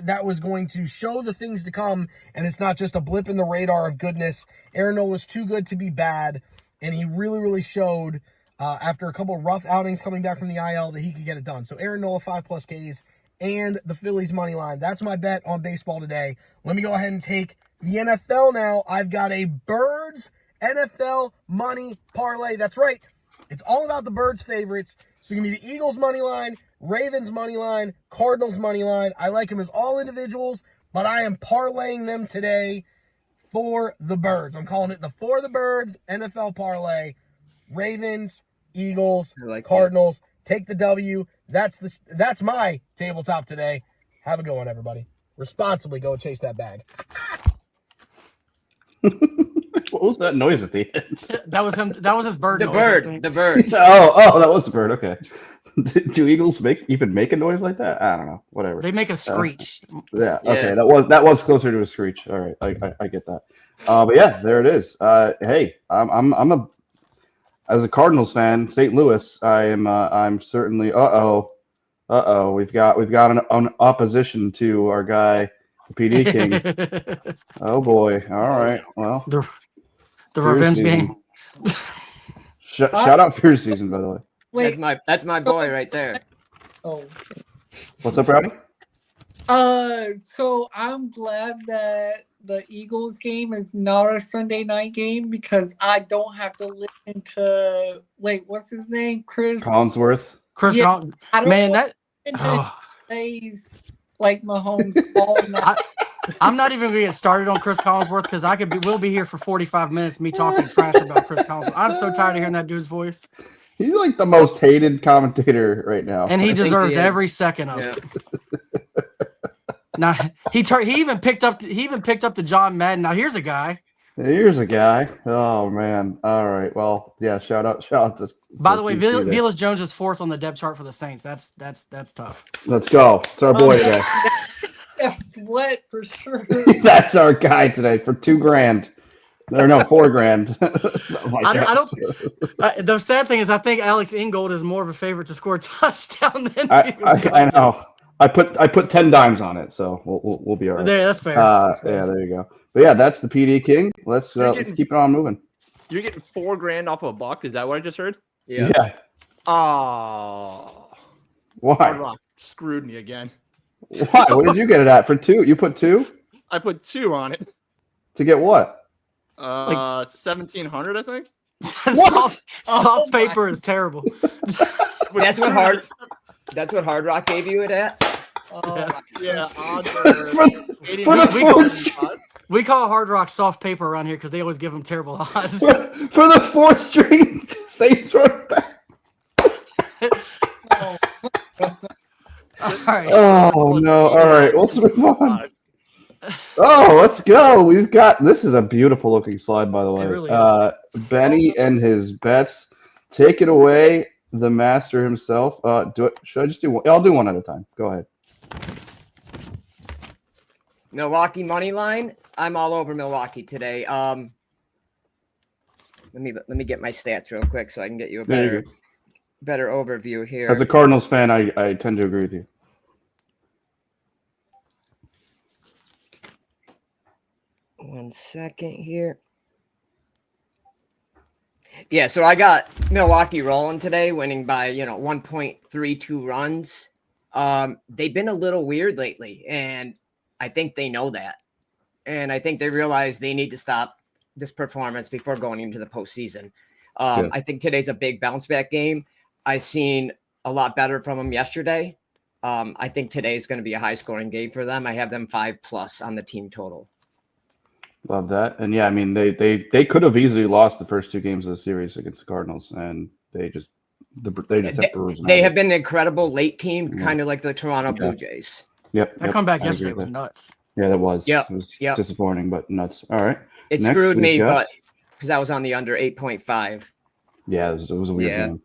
that was going to show the things to come, and it's not just a blip in the radar of goodness. Aaron Nola's too good to be bad, and he really, really showed after a couple of rough outings coming back from the IL that he could get it done. So Aaron Nola 5+ Ks and the Phillies money line. That's my bet on baseball today. Let me go ahead and take the NFL now. I've got a Birds NFL money parlay. That's right. It's all about the Birds favorites. So give me the Eagles money line, Ravens money line, Cardinals money line. I like them as all individuals, but I am parlaying them today for the Birds. I'm calling it the For the Birds NFL parlay. Ravens, Eagles, Cardinals. Take the W. That's my tabletop today. Have a good one, everybody. Responsibly go chase that bag. What was that noise at the end? That was him. That was his bird. The noise, I bird. think. The bird. Oh, that was the bird. Okay. Do eagles even make a noise like that? I don't know. Whatever. They make a screech. Yeah. Yeah. Okay. That was closer to a screech. All right. I get that. But yeah, there it is. Hey, I'm as a Cardinals fan, St. Louis. I'm certainly. We've got an opposition to our guy, the PD King. Oh boy. All right. Well. the Fear revenge season. game. Shout out Fear Season, by the way. wait. That's my boy right there. Oh. What's up, Rowdy? So I'm glad that the Eagles game is not a Sunday night game because I don't have to listen to what's his name? Chris Collinsworth. Chris, Yeah, I don't man, want that. to Oh, plays like Mahomes all night. I'm not even gonna get started on Chris Collinsworth because we'll be here for 45 minutes me talking trash about Chris Collinsworth. I'm so tired of hearing that dude's voice, He's like the most hated commentator right now. and he think deserves he is. every second of Yeah. it. Now he even picked up the John Madden. Now here's a guy. Here's a guy. Oh man. All right. Well, yeah. Shout out to. By the way, CC there. Velas Jones is 4th on the depth chart for the Saints. That's tough. Let's go. It's our boy today. That's what for sure. That's our guy today for $2,000. Or no, $4,000. Something like that. I don't. The sad thing is, I think Alex Ingold is more of a favorite to score a touchdown than Velas Jones I know. is. I put 10 dimes on it, so we'll be all right. There, that's fair. That's fair. Yeah, there you go. But yeah, that's the PD King. Let's keep it on moving. You're getting $4,000 off of a buck. Is that what I just heard? Yeah. Oh. Hard Why? Rock screwed me again. Why? What did you get it at for 2? You put 2 I put 2 on it. to get what? 1,700, I think. Soft paper is terrible. That's what Hard Rock gave you it at. Yeah, odds For are the fourth We call Hard Rock soft paper around here because they always give them terrible odds. for the 4th string Saints running back. All right. Oh no! All right, let's move on. Oh, let's go. We've got this is a beautiful looking slide, by the way. really is. Benny and his bets. Take it away, the master himself. Do it. Should I just do one? I'll do one at a time. Go ahead. Milwaukee money line. I'm all over Milwaukee today. Let me get my stats real quick so I can get you a There you better overview here. As a Cardinals fan, I tend to agree with you. One second here. Yeah, so I got Milwaukee rolling today, winning by 1.32 runs. They've been a little weird lately, and I think they know that. And I think they realize they need to stop this performance before going into the postseason. I think today's a big bounce back game. I seen a lot better from them yesterday. I think today is going to be a high scoring game for them. I have them 5+ on the team total. Love that. And yeah, I mean they could have easily lost the first 2 games of the series against the Cardinals, and they just have Brewers. They have been an incredible late team, kind of like the Toronto Blue Jays. Yep. That comeback yesterday was nuts. Yeah, that was. Yep. It was disappointing, but nuts. All right. It Next, screwed me, got- but because I was on the under 8.5. Yeah, it was a weird one.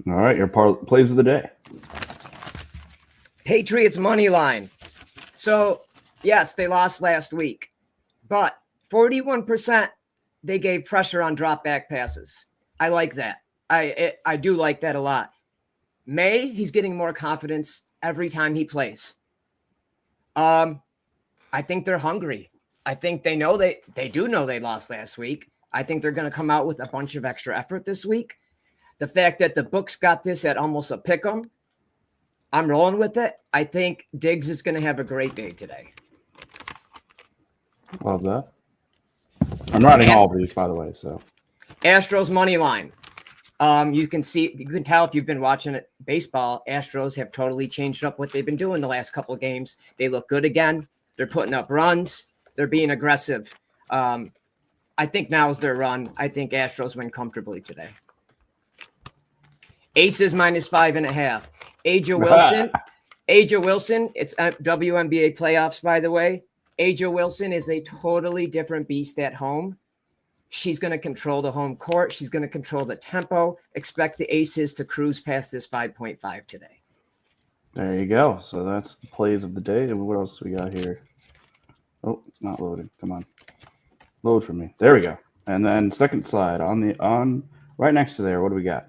All right, your plays of the day. Patriots money line. So, yes, they lost last week, but 41% they gave pressure on drop back passes. I like that. I do like that a lot. He's getting more confidence every time he plays. I think they're hungry. I think they know they do know they lost last week. I think they're going to come out with a bunch of extra effort this week. The fact that the books got this at almost a pick 'em, I'm rolling with it. I think Diggs is going to have a great day today. Love that. I'm writing all of these, by the way. So Astros money line. You can tell if you've been watching it, baseball. Astros have totally changed up what they've been doing the last couple of games. They look good again. They're putting up runs. They're being aggressive. I think now is their run. I think Astros win comfortably today. Aces -5.5. Aja Wilson. It's WNBA playoffs, by the way. Aja Wilson is a totally different beast at home. She's going to control the home court. She's going to control the tempo. Expect the Aces to cruise past this 5.5 today. there you go. So that's the plays of the day. And what else do we got here? Oh, it's not loading. Come on, load for me. There we go. And then second slide on right next to there. What do we got?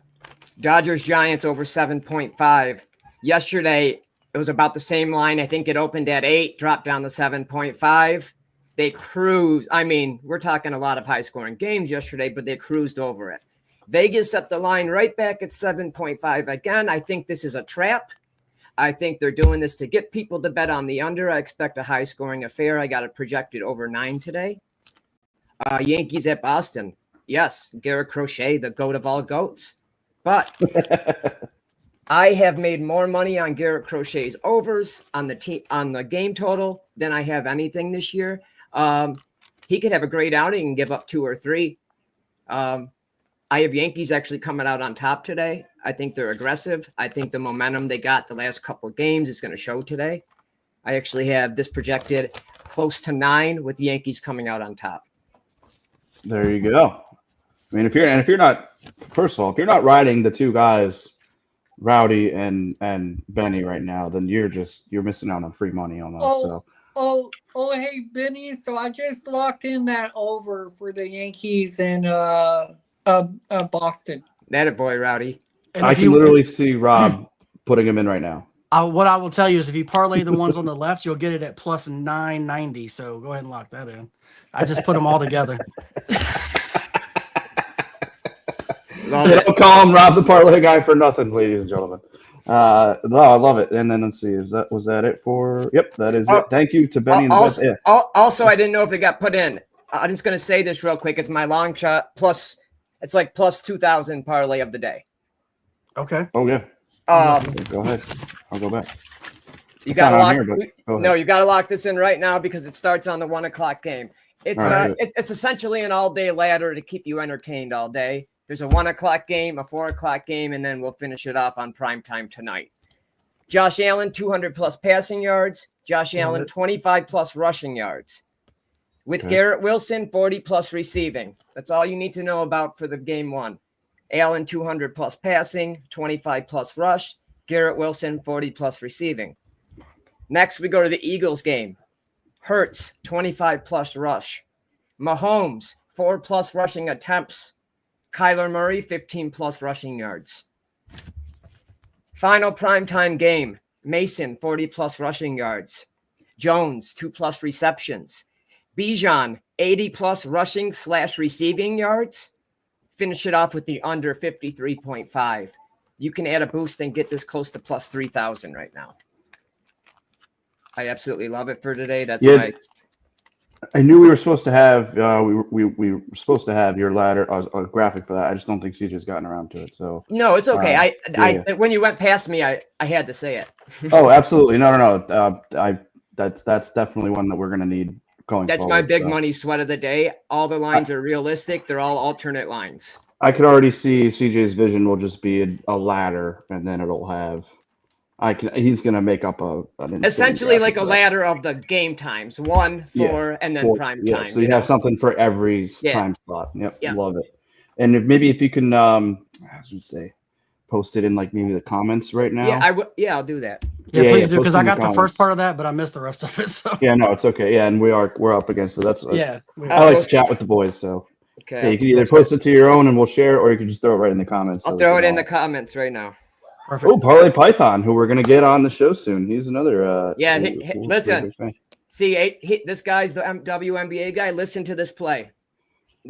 Dodgers Giants over 7.5. Yesterday, it was about the same line. I think it opened at 8, dropped down to 7.5. They cruised. I mean, we're talking a lot of high-scoring games yesterday, but they cruised over it. Vegas set the line right back at 7.5 again. I think this is a trap. I think they're doing this to get people to bet on the under. I expect a high-scoring affair. I got it projected over 9 today. Yankees at Boston. Yes, Garrett Crochet, the goat of all goats. But I have made more money on Garrett Crochet's overs on the game total than I have anything this year. He could have a great outing and give up 2 or 3. I have Yankees actually coming out on top today. I think they're aggressive. I think the momentum they got the last couple of games is going to show today. I actually have this projected close to 9 with the Yankees coming out on top. There you go. I mean, if you're not, first of all, if you're not riding the 2 guys, Rowdy and Benny right now, then you're missing out on free money almost. Hey Benny, so I just locked in that over for the Yankees and Boston. That a boy, Rowdy. And I if can literally see Rob putting him in right now. what I will tell you is if you parlay the ones on the left, you'll get it at plus 990. So go ahead and lock that in. I just put them all together. Love They it. don't call him Rob the Parlay Guy for nothing, ladies and gentlemen. No, I love it. And then let's see, was that it for? Yep, that is it. Thank you to Benny and the best. Also, Yeah. also, I didn't know if it got put in. I'm just going to say this real quick. It's my long shot plus. It's like plus 2,000 parlay of the day. Okay. Oh yeah. Go ahead. I'll go back. You It's got to not on lock. here, but go ahead. No, you got to lock this in right now because it starts on the 1 o'clock game. It's All right. it's essentially an all day ladder to keep you entertained all day. There's a 1 o'clock game, a 4 o'clock game, and then we'll finish it off on prime time tonight. Josh Allen 200 plus passing yards. Josh Allen 25 plus rushing yards. With Garrett Wilson 40 plus receiving. That's all you need to know about for the game one. Allen 200 plus passing, 25 plus rush. Garrett Wilson 40 plus receiving. Next, we go to the Eagles game. Hurts, 25 plus rush. Mahomes, 4 plus rushing attempts. Kyler Murray, 15 plus rushing yards. Final primetime game. Mason, 40 plus rushing yards. Jones, 2 plus receptions. Bijan, 80 plus rushing / receiving yards. Finish it off with the under 53.5. You can add a boost and get this close to plus 3,000 right now. I absolutely love it for today. That's why I knew we were supposed to have we were supposed to have your ladder a graphic for that. I just don't think CJ's gotten around to it. So no, it's okay. Yeah. When you went past me, I had to say it. Oh, absolutely. No. That's definitely one that we're gonna need going. That's forward, my big so. money sweat of the day. All the lines are realistic. They're all alternate lines. I could already see CJ's vision will just be a ladder, and then it'll have. He's gonna make up Essentially like a ladder of the game times, 1, 4, and then prime time. So you have something for every time slot. Yep, love it. And if you can, I was gonna say, post it in like maybe the comments right now. Yeah, I'll do that. Yeah, please do, because I got the first part of that, but I missed the rest of it. So yeah, no, it's okay. Yeah, and we're up against it. That's yeah. I like to chat with the boys, so okay. Yeah, you can either post it to your own and we'll share, or you can just throw it right in the comments. I'll throw it in the comments right now. Perfect. Oh, Parlay Python, who we're gonna get on the show soon. He's another. Listen. See, this guy's the WNBA guy. Listen to this play.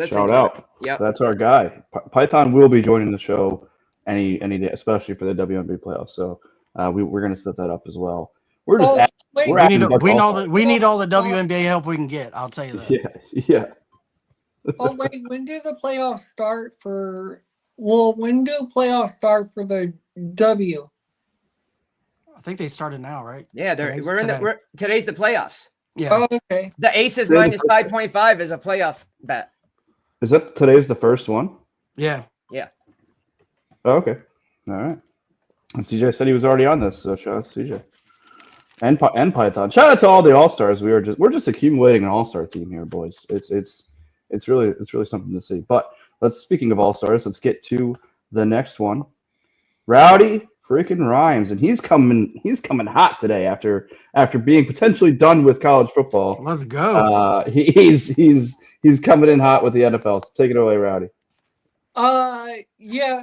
Shout out. Yep. That's our guy. Python will be joining the show any day, especially for the WNBA playoffs. So we're gonna set that up as well. We're just we need all the WNBA help we can get. I'll tell you that. Yeah. Oh wait, when do the playoffs start for? Well, when do playoffs start for the W? I think they started now, right? Yeah, today's the playoffs. Yeah. Oh, okay. The Aces minus 5.5 is a playoff bet. Is that today's the first one? Yeah. Yeah. Oh, okay. All right. And CJ said he was already on this, so shout out to CJ. And Python. Shout out to all the All-Stars. We're just accumulating an All-Star team here, boys. It's really something to see. But speaking of All-Stars, let's get to the next one. Rowdy freaking Rhymes, and he's coming hot today after being potentially done with college football. Let's go. He's coming in hot with the NFL. So take it away, Rowdy. Yeah.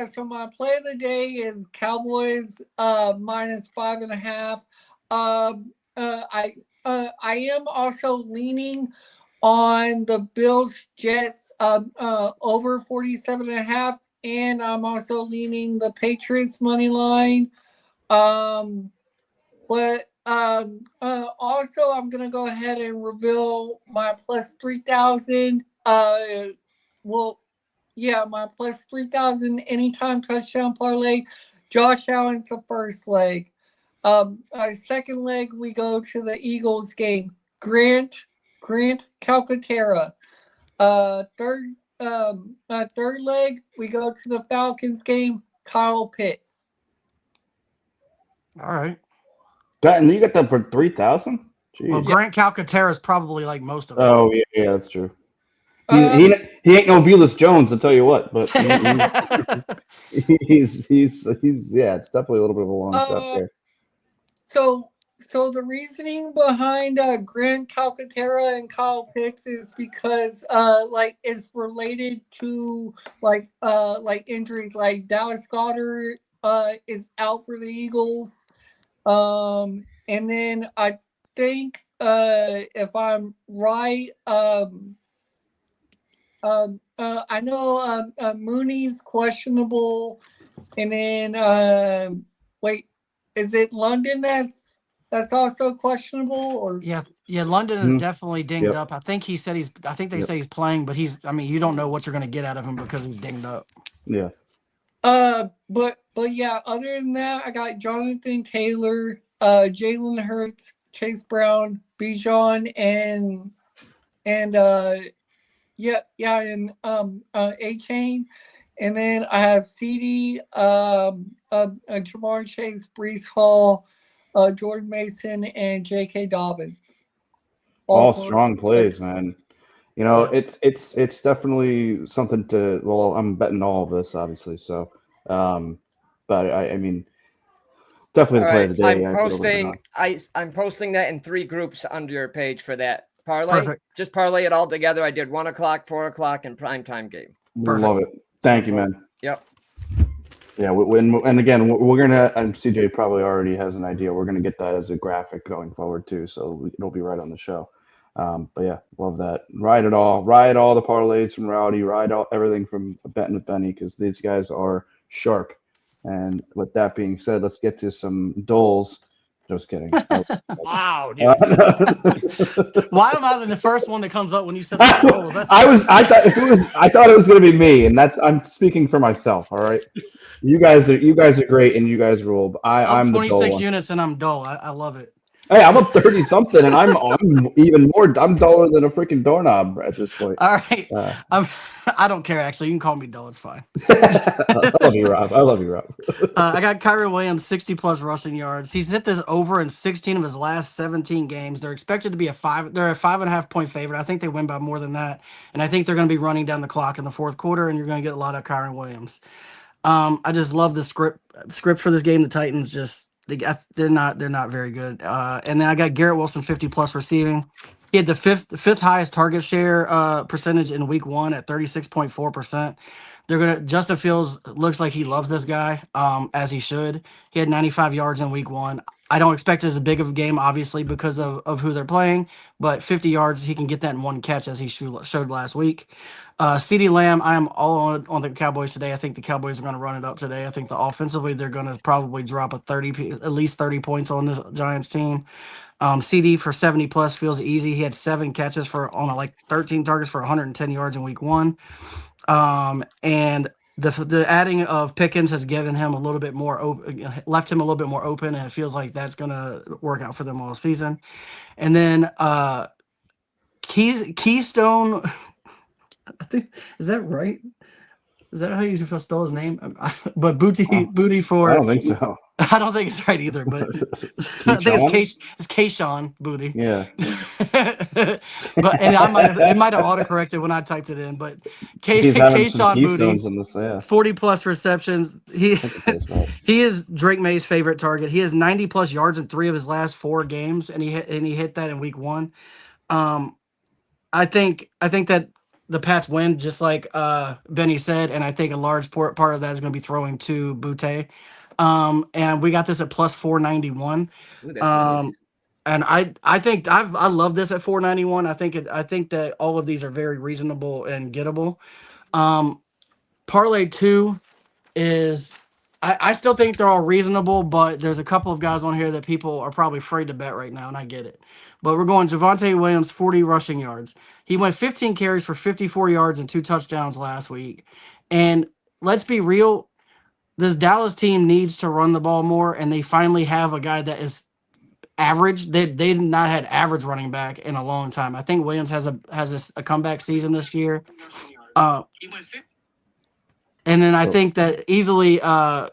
So my play of the day is Cowboys minus 5.5. I am also leaning on the Bills Jets over 47.5, and I'm also leaning the Patriots money line. But also I'm gonna go ahead and reveal my plus 3,000. My plus 3,000 anytime touchdown parlay. Josh Allen's the first leg. Our second leg we go to the Eagles game. Grant Calcaterra. Third leg we go to the Falcons game. Kyle Pitts. All right. And you got that for 3,000? Well, Grant Calcaterra is probably like most of it. Oh yeah, that's true. He ain't no Velas Jones, I'll tell you what. But he's it's definitely a little bit of a long step there. So the reasoning behind Grant Calcaterra and Kyle Pitts is because it's related to injuries. Like Dallas Goedert is out for the Eagles, and then I think if I'm right, I know Mooney's questionable, and then wait, is it London that's also questionable? Or Yeah, London is Mhm. definitely dinged Yep. up. I think he said I think they Yep. say he's playing, but I mean, you don't know what you're going to get out of him because he's dinged up. Yeah. but yeah, other than that, I got Jonathan Taylor, Jalen Hurts, Chase Brown, Bijan, and and A Chain. And then I have CD, Jamar Chase, Brees Hall, Jordan Mason, and J.K. Dobbins. All All for strong plays, man. You know, Yeah. it's definitely something to. Well, I'm betting all of this, obviously. So, but I mean, definitely All the play right, of the day. I put a little bit on. I'm posting that in 3 groups under your page for that parlay. Perfect. Just parlay it all together. I did 1 o'clock, 4 o'clock, and primetime game. Perfect. Love it. Thank you, man. Yep. Yeah, and again, we're gonna. And CJ probably already has an idea. We're gonna get that as a graphic going forward too, so it'll be right on the show. But yeah, love that. Ride it all. Ride all the parlays from Rowdy. Ride all everything from Betting with Benny because these guys are sharp. And with that being said, let's get to some doles. Just kidding. Wow, dude. Why am I the first one that comes up when you said the goals? I thought it was gonna be me, and I'm speaking for myself. All right, you guys are great, and you guys rule. But Up I'm the dull 26 one. units and I'm dull. I love it. Hey, I'm up 30 something, and I'm even more. I'm duller than a freaking doorknob at this point. All right. I don't care, actually. You can call me dull. It's fine. I love you, Rob. I got Kyrie Williams, 60-plus rushing yards. He's hit this over in 16 of his last 17 games. They're expected to be they're a 5.5-point favorite. I think they win by more than that. And I think they're going to be running down the clock in the fourth quarter, and you're going to get a lot of Kyrie Williams. I just love the script for this game. The Titans they're not very good. And then I got Garrett Wilson, 50-plus receiving. He had the fifth highest target share percentage in week 1 at 36.4%. Justin Fields looks like he loves this guy, as he should. He had 95 yards in week 1. I don't expect it as big of a game, obviously, because of who they're playing, but 50 yards, he can get that in 1 catch, as he showed last week. CeeDee Lamb, I am all on the Cowboys today. I think the Cowboys are going to run it up today. I think offensively, they're going to probably drop at least 30 points on this Giants team. CD for 70-plus feels easy. He had 7 catches on 13 targets for 110 yards in week 1. And the adding of Pickens has given him a little bit more left him a little bit more open, and it feels like that's going to work out for them all season. And then Keystone, I think, is that right? Is that how you spell his name? But Booty for. I don't think so. I don't think it's right either, but I think it's Kayshawn Booty. Yeah. But it might have autocorrected when I typed it in, but Kayshawn Booty, 40-plus receptions. He is Drake May's favorite target. He has 90-plus yards in 3 of his last 4 games, and he hit that in week 1. I think that the Pats win, just like Benny said, and I think a large part of that is going to be throwing to Butte. And we got this at plus 491. Ooh, that's nice. And I think I love this at 491. I think that all of these are very reasonable and gettable. Parlay 2 is I still think they're all reasonable, but there's a couple of guys on here that people are probably afraid to bet right now, and I get it. But we're going Javonte Williams, 40 rushing yards. He went 15 carries for 54 yards and 2 touchdowns last week. And let's be real, this Dallas team needs to run the ball more, and they finally have a guy that is average. They've not had average running back in a long time. I think Williams has a comeback season this year. And then I think that easily, I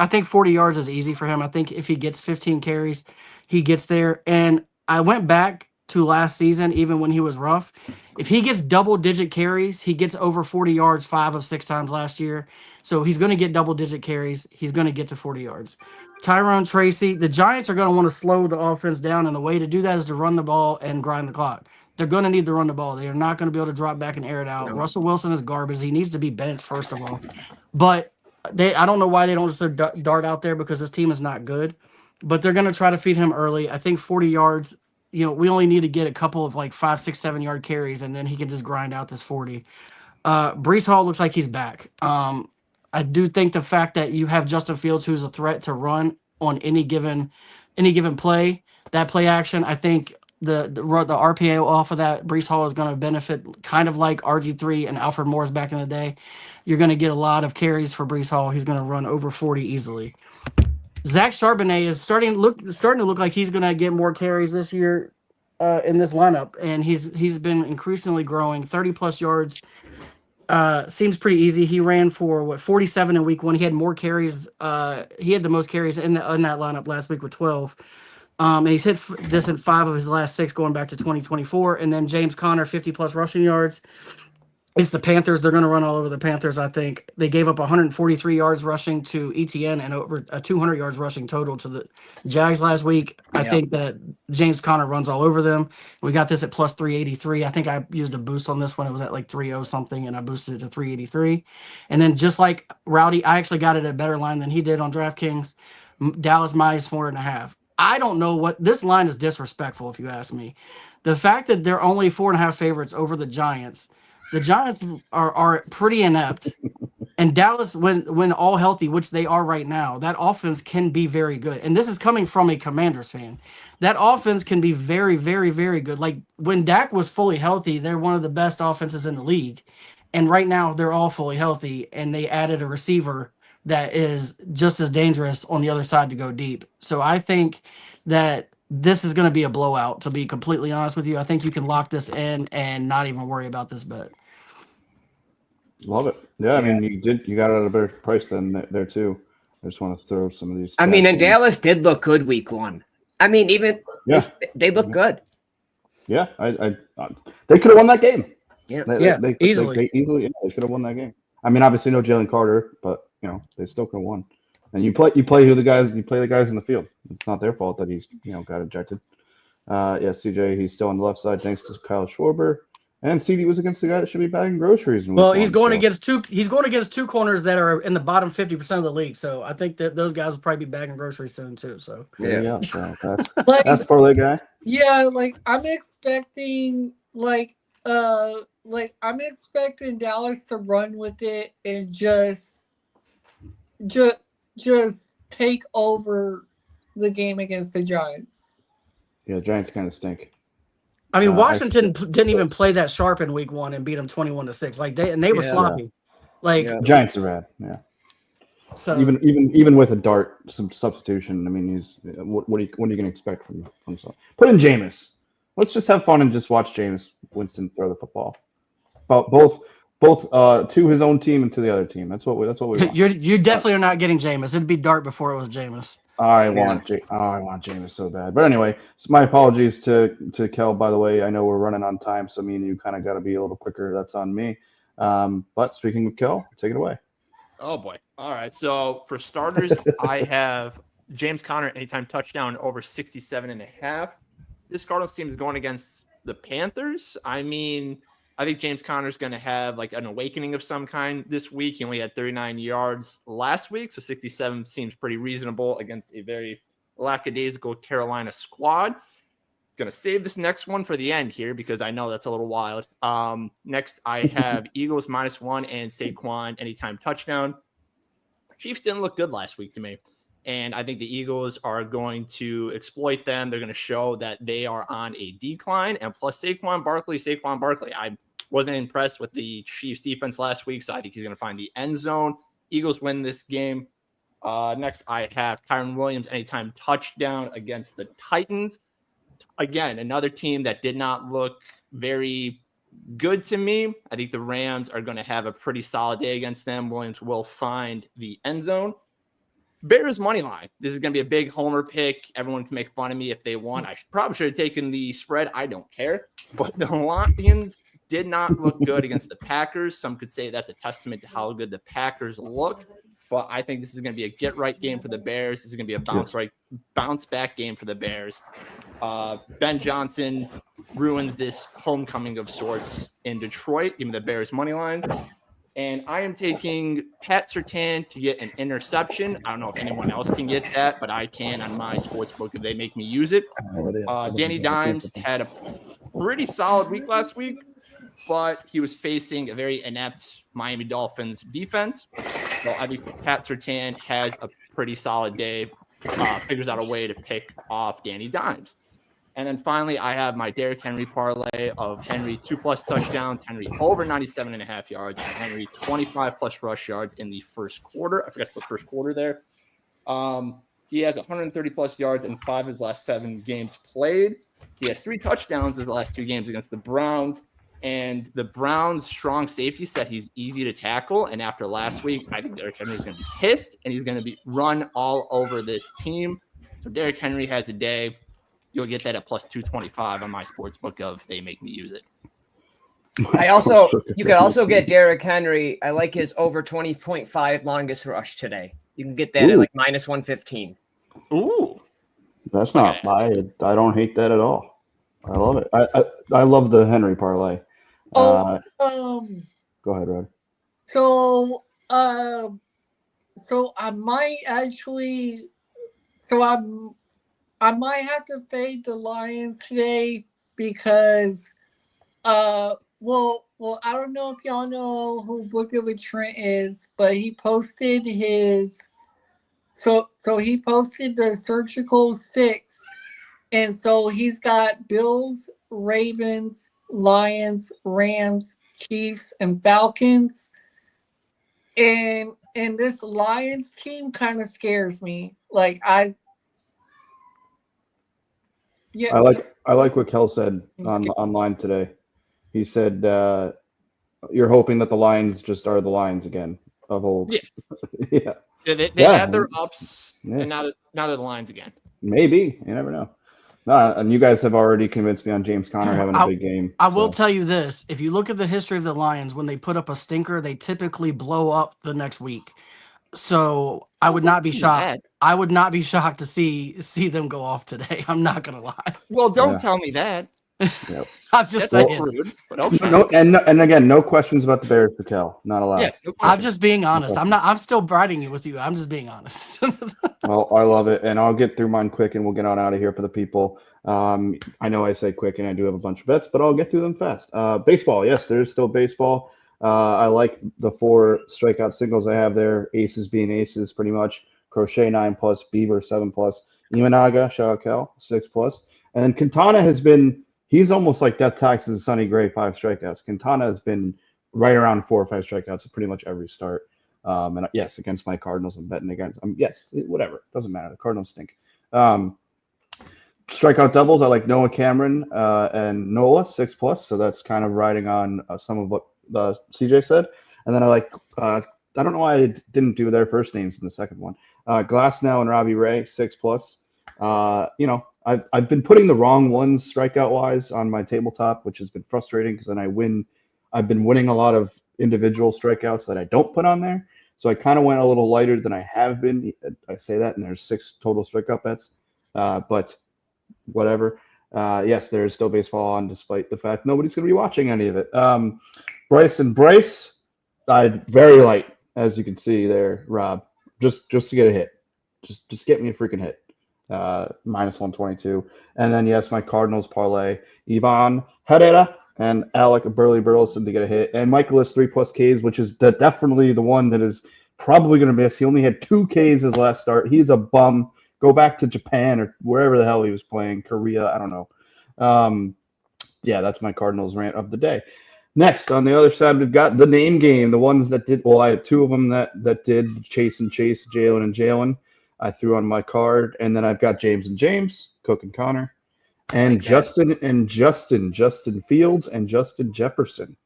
think 40 yards is easy for him. I think if he gets 15 carries, he gets there. And I went back to last season, even when he was rough. If he gets double-digit carries, he gets over 40 yards 5 of 6 times last year. So he's going to get double-digit carries. He's going to get to 40 yards. Tyrone Tracy, the Giants are going to want to slow the offense down, and the way to do that is to run the ball and grind the clock. They're going to need to run the ball. They are not going to be able to drop back and air it out. No. Russell Wilson is garbage. He needs to be benched, first of all. But I don't know why they don't just dart out there, because this team is not good. But they're going to try to feed him early. I think 40 yards, we only need to get a couple of 5, 6, 7 yard carries, and then he can just grind out this 40. Brees Hall looks like he's back. I do think the fact that you have Justin Fields, who's a threat to run on any given play, that play action, I think the RPA off of that Brees Hall is going to benefit, kind of like RG3 and Alfred Morris back in the day. You're going to get a lot of carries for Brees Hall. He's going to run over 40 easily. Zach Charbonnet is starting to look like he's going to get more carries this year in this lineup, and he's been increasingly growing. 30+ yards seems pretty easy. He ran for 47 in week 1. He had more carries. He had the most carries in that lineup last week with 12. And he's hit this in 5 of his last 6 going back to 2024. And then James Conner, 50+ rushing yards. It's the Panthers. They're going to run all over the Panthers, I think. They gave up 143 yards rushing to ETN and over 200 yards rushing total to the Jags last week. I think that James Conner runs all over them. We got this at plus 383. I think I used a boost on this one. It was at like 3.0 something, and I boosted it to 383. And then just like Rowdy, I actually got it at a better line than he did on DraftKings. Dallas minus 4.5. I don't know what this line is disrespectful, if you ask me. The fact that they're only 4.5 favorites over the Giants. The Giants are pretty inept, and Dallas, when all healthy, which they are right now, that offense can be very good. And this is coming from a Commanders fan. That offense can be very, very, very good. Like when Dak was fully healthy, they're one of the best offenses in the league. And right now they're all fully healthy, and they added a receiver that is just as dangerous on the other side to go deep. So I think that this is going to be a blowout, to be completely honest with you. I think you can lock this in and not even worry about this bet. Love it. Yeah, I mean, you got it at a better price than there too. I just want to throw some of these. I mean, and Dallas did look good week 1. I mean, even they look good. Yeah, they could have won that game. Yeah, they easily. They could have won that game. I mean, obviously no Jalen Carter, but they still could have won. And you play the guys in the field. It's not their fault that he's got ejected. CJ, he's still on the left side thanks to Kyle Schwarber. And CD was against the guy that should be bagging groceries. Well, he's going against two corners that are in the bottom 50% of the league. So I think that those guys will probably be bagging groceries soon too. So so Like, that's parlay guy. yeah, like I'm expecting I'm expecting Dallas to run with it and just take over the game against the Giants. Yeah, Giants kind of stink. I mean, Washington didn't even play that sharp in week 1 and beat them 21-6. Like they were sloppy. Like Giants are bad. Yeah. So even with a dart, some substitution. I mean, he's what are you going to expect from some? Put in Jameis. Let's just have fun and just watch Jameis Winston throw the football. Both to his own team and to the other team. That's what we want. You definitely are not getting Jameis. It'd be dart before it was Jameis. I want Jameis so bad. But anyway, so my apologies to Kel, by the way. I know we're running on time, so me and you kind of got to be a little quicker. That's on me. But speaking of Kel, take it away. Oh, boy. All right. So for starters, I have James Conner anytime touchdown over 67.5. This Cardinals team is going against the Panthers. I mean, I think James Conner is going to have like an awakening of some kind this week. He only had 39 yards last week, so 67 seems pretty reasonable against a very lackadaisical Carolina squad. Going to save this next one for the end here because I know that's a little wild. Next, I have Eagles -1 and Saquon anytime touchdown. Chiefs didn't look good last week to me, and I think the Eagles are going to exploit them. They're going to show that they are on a decline, and plus Saquon Barkley. I wasn't impressed with the Chiefs defense last week, so I think he's going to find the end zone. Eagles win this game. Next, I have Kyren Williams anytime touchdown against the Titans. Again, another team that did not look very good to me. I think the Rams are going to have a pretty solid day against them. Williams will find the end zone. Bears money line. This is going to be a big homer pick. Everyone can make fun of me if they want. I probably should have taken the spread. I don't care. But the Lions did not look good against the Packers. Some could say that's a testament to how good the Packers look. But I think this is going to be a get-right game for the Bears. This is going to be a bounce-back game for the Bears. Ben Johnson ruins this homecoming of sorts in Detroit. Give me the Bears money line. And I am taking Pat Surtain to get an interception. I don't know if anyone else can get that, but I can on my sportsbook if they make me use it. Danny Dimes had a pretty solid week last week. but he was facing a very inept Miami Dolphins defense. So I think Pat Surtain has a pretty solid day, figures out a way to pick off Danny Dimes. And then finally, I have my Derrick Henry parlay of Henry 2+ touchdowns, Henry over 97.5 yards, and Henry 25+ rush yards in the first quarter. I forgot to put first quarter there. He has 130+ yards in 5 of his last 7 games played. He has 3 touchdowns in the last 2 games against the Browns. And the Browns' strong safety said he's easy to tackle. And after last week, I think Derrick Henry is going to be pissed, and he's going to be run all over this team. So Derrick Henry has a day. You'll get that at +225 on my sports book of they make me use it. You could also get Derrick Henry. I like his over 20.5 longest rush today. You can get that at like -115. Ooh. That's not I don't hate that at all. I love it. I love the Henry parlay. Go ahead, Rod. So I might actually I might have to fade the Lions today because well I don't know if y'all know who Booker with Trent is, but he posted his so he posted the surgical 6, and so he's got Bills, Ravens, Lions, Rams, Chiefs, and Falcons. And this Lions team kind of scares me. I like what Kel said online today. He said you're hoping that the Lions just are the Lions again of old. Yeah. They had their ups, and now they're the Lions again. Maybe. You never know. No, and you guys have already convinced me on James Conner having a big game. I will tell you this. If you look at the history of the Lions, when they put up a stinker, they typically blow up the next week. So I would not be shocked. I would not be shocked to see them go off today. I'm not going to lie. Well, don't tell me that. Yep. I'm just saying. Rude, but okay. No, and again, no questions about the Bears for Kel. Not allowed. Yeah, no I'm just being honest. I'm still riding it with you. I'm just being honest. Well, I love it, and I'll get through mine quick, and we'll get on out of here for the people. I know I say quick, and I do have a bunch of bets, but I'll get through them fast. Baseball, yes, there's still baseball. I like the 4 strikeout singles I have there. Aces being aces, pretty much. Crochet 9+, Beaver 7+, Imanaga, shout out Cal, 6+, and then Quintana has been. He's almost like Death Taxes and Sonny Gray, 5 strikeouts. Quintana has been right around 4 or 5 strikeouts at pretty much every start. And yes, against my Cardinals, I'm betting against. Yes, whatever, doesn't matter. The Cardinals stink. Strikeout doubles, I like Noah Cameron and Nola 6+. So that's kind of riding on some of what CJ said. And then I like I don't know why I didn't do their first names in the second one. Glasnow and Robbie Ray 6+. I've been putting the wrong ones strikeout wise on my tabletop, which has been frustrating because then I've been winning a lot of individual strikeouts that I don't put on there. So I kind of went a little lighter than I have been. I say that, and there's 6 total strikeout bets. But whatever. Yes, there is still baseball on, despite the fact nobody's going to be watching any of it. Bryce, very light, as you can see there, Rob. Just to get a hit. Just get me a freaking hit. -122. And then, yes, my Cardinals parlay, Ivan Herrera and Alec Burleson to get a hit. And Michael has 3+ Ks, which is definitely the one that is probably going to miss. He only had 2 Ks his last start. He's a bum. Go back to Japan or wherever the hell he was playing, Korea, I don't know. Yeah, that's my Cardinals rant of the day. Next, on the other side, we've got the name game, the ones that did, well, I had 2 of them that did Chase and Chase, Jalen and Jalen. I threw on my card, and then I've got James and James, Cook and Connor, and Justin Fields and Justin Jefferson.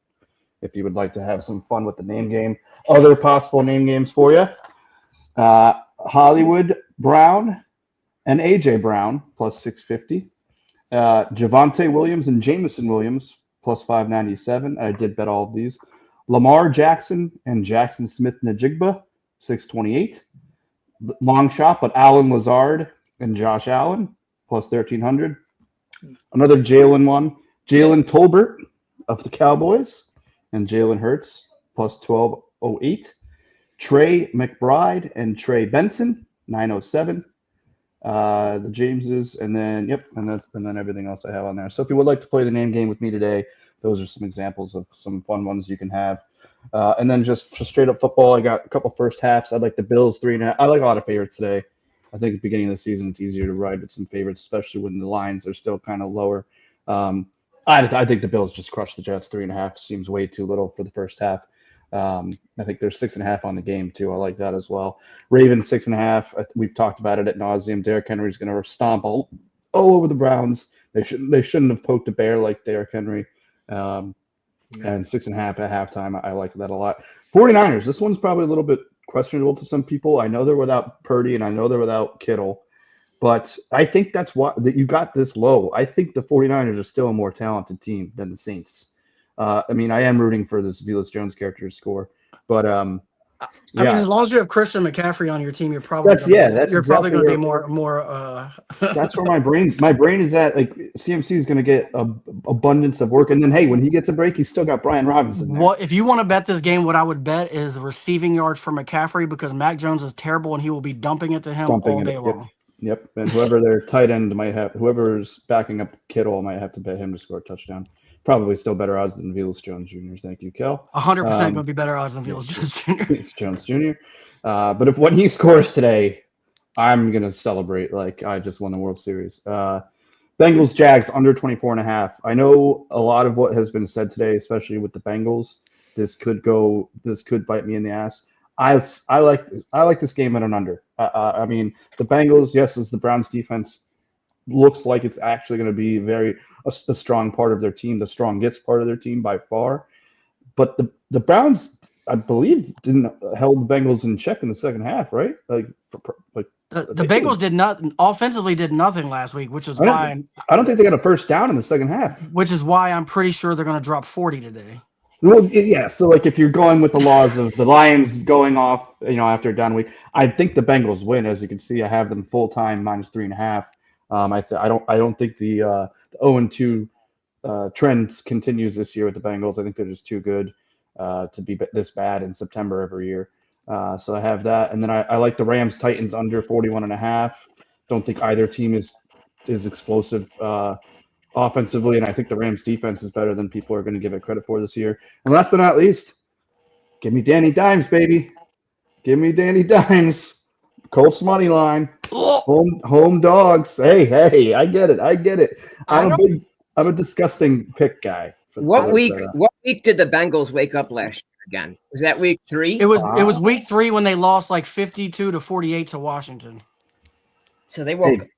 If you would like to have some fun with the name game, other possible name games for you: Hollywood Brown and AJ Brown +650, Javonte Williams and Jamison Williams +597. I did bet all of these. Lamar Jackson and Jackson Smith-Njigba 628. Long shot, but Alan Lazard and Josh Allen +1300. Another Jalen one, Jalen Tolbert of the Cowboys and Jalen Hurts +1208. Trey McBride and Trey Benson 907. The Jameses, and then and then everything else I have on there. So if you would like to play the name game with me today, those are some examples of some fun ones you can have. And then just for straight up football, I got a couple first halves. I like the Bills 3.5. I like a lot of favorites today. I think at the beginning of the season, it's easier to ride with some favorites, especially when the lines are still kind of lower. I think the Bills just crushed the Jets. 3.5 seems way too little for the first half. I think there's 6.5 on the game too. I like that as well. Ravens 6.5. We've talked about it at nauseum. Derrick Henry's going to stomp all over the Browns. They shouldn't have poked a bear like Derrick Henry. And 6.5 at halftime. I like that a lot. 49ers. This one's probably a little bit questionable to some people. I know they're without Purdy and I know they're without Kittle. But I think that's why that you got this low. I think the 49ers are still a more talented team than the Saints. I mean, I am rooting for this Velus Jones character to score. But I mean, as long as you have Christian McCaffrey on your team, you're probably that's probably going to be where, more. That's where my brain is at. Like CMC is going to get a abundance of work, and then hey, when he gets a break, he's still got Brian Robinson there. What if you want to bet this game? What I would bet is receiving yards for McCaffrey because Mac Jones is terrible and he will be dumping it to him all day long. Yep, and whoever their tight end whoever's backing up Kittle might have to bet him to score a touchdown. Probably still better odds than Velus Jones Jr. Thank you, Kel. 100% going to be better odds than Velus Jones Jr. It's Jones Jr. But when he scores today, I'm going to celebrate like I just won the World Series. Bengals Jags under 24.5. I know a lot of what has been said today, especially with the Bengals. This could bite me in the ass. I like this game at an under. I mean, the Bengals, yes, as the Browns defense looks like it's actually going to be a strong part of their team, the strongest part of their team by far. But the Browns, I believe, held the Bengals in check in the second half, right? The Bengals did not offensively did nothing last week, which is why I don't think they got a first down in the second half. Which is why I'm pretty sure they're going to drop 40 today. Well, yeah. So, like, if you're going with the laws of the Lions going off, after a down week, I think the Bengals win. As you can see, I have them full time -3.5. I don't think the 0-2 trend continues this year with the Bengals. I think they're just too good to be this bad in September every year. So I have that, and then I like the Rams Titans under 41.5. Don't think either team is explosive offensively, and I think the Rams defense is better than people are going to give it credit for this year. And last but not least, give me Danny Dimes, baby. Give me Danny Dimes. Colts money line. Home dogs. Hey, I get it. I'm a disgusting pick guy. What week did the Bengals wake up last year again? Was that week 3? It was week 3 when they lost like 52-48 to Washington. So they woke up.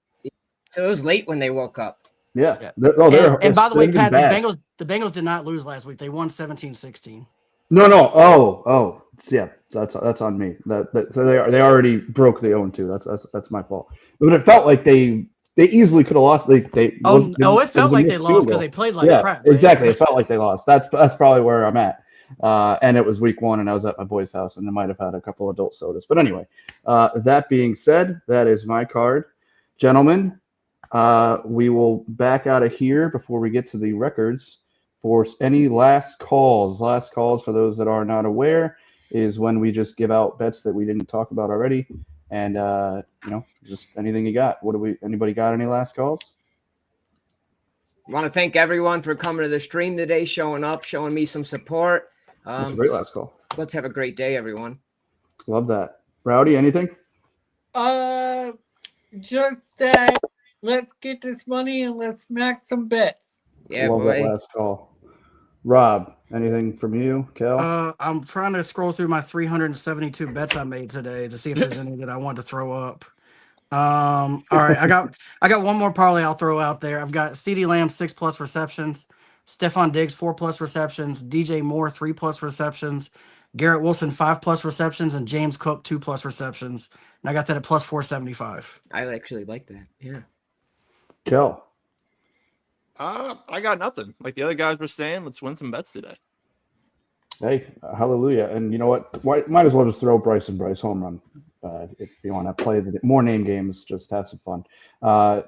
So it was late when they woke up. Yeah. And by the way, Pat, the Bengals did not lose last week. They won 17-16. No. Oh. Yeah, that's on me. They already broke the 0-2. That's my fault. But it felt like they easily could have lost. It felt like they lost because they played like crap. Right? Exactly. It felt like they lost. That's probably where I'm at. And it was week 1, and I was at my boy's house, and I might have had a couple adult sodas. But anyway, that being said, that is my card, gentlemen. We will back out of here before we get to the records for any last calls. Last calls, for those that are not aware, is when we just give out bets that we didn't talk about already. And, just anything you got. Anybody got any last calls? I want to thank everyone for coming to the stream today, showing up, showing me some support. That's a great last call. Let's have a great day, everyone. Love that. Rowdy, anything? Just that. Let's get this money and let's max some bets. Yeah, Love boy. that last call. Rob, anything from you, Kel? I'm trying to scroll through my 372 bets I made today to see if there's any that I want to throw up. All right, I got one more parlay I'll throw out there. I've got CeeDee Lamb 6+ receptions, Stephon Diggs 4+ receptions, DJ Moore 3+ receptions, Garrett Wilson 5+ receptions, and James Cook 2+ receptions. And I got that at +475. I actually like that. Yeah. Kel. I got nothing. Like the other guys were saying, let's win some bets today. Hey, hallelujah. And you know what? Might as well just throw Bryce home run. If you want to play more name games, just have some fun.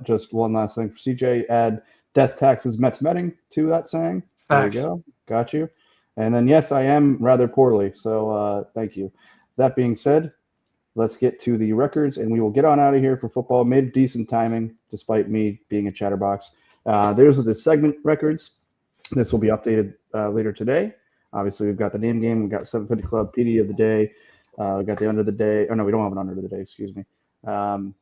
Just one last thing for CJ. Add death taxes Mets betting to that saying. Facts. There you go. Got you. And then, yes, I am rather poorly. So thank you. That being said, let's get to the records, and we will get on out of here for football. Made decent timing, despite me being a chatterbox. There's the segment records. This will be updated later today. Obviously, we've got the name game. We've got 750 Club PD of the day. We got the under the day. Oh, no, we don't have an under the day. Excuse me. And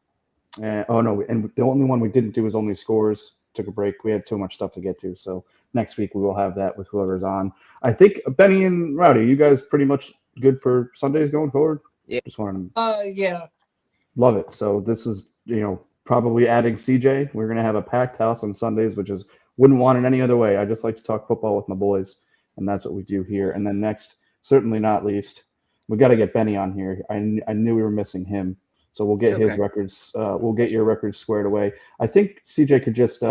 the only one we didn't do is only scores. Took a break. We had too much stuff to get to. So next week we will have that with whoever's on. I think Benny and Rowdy, you guys pretty much good for Sundays going forward? Yeah. Just wanted Yeah. to love it. So this is, probably adding CJ. We're going to have a packed house on Sundays, which is wouldn't want it any other way. I just like to talk football with my boys, and that's what we do here. And then next, certainly not least, we got to get Benny on here. I knew we were missing him. So we'll get his records. We'll get your records squared away. I think CJ could just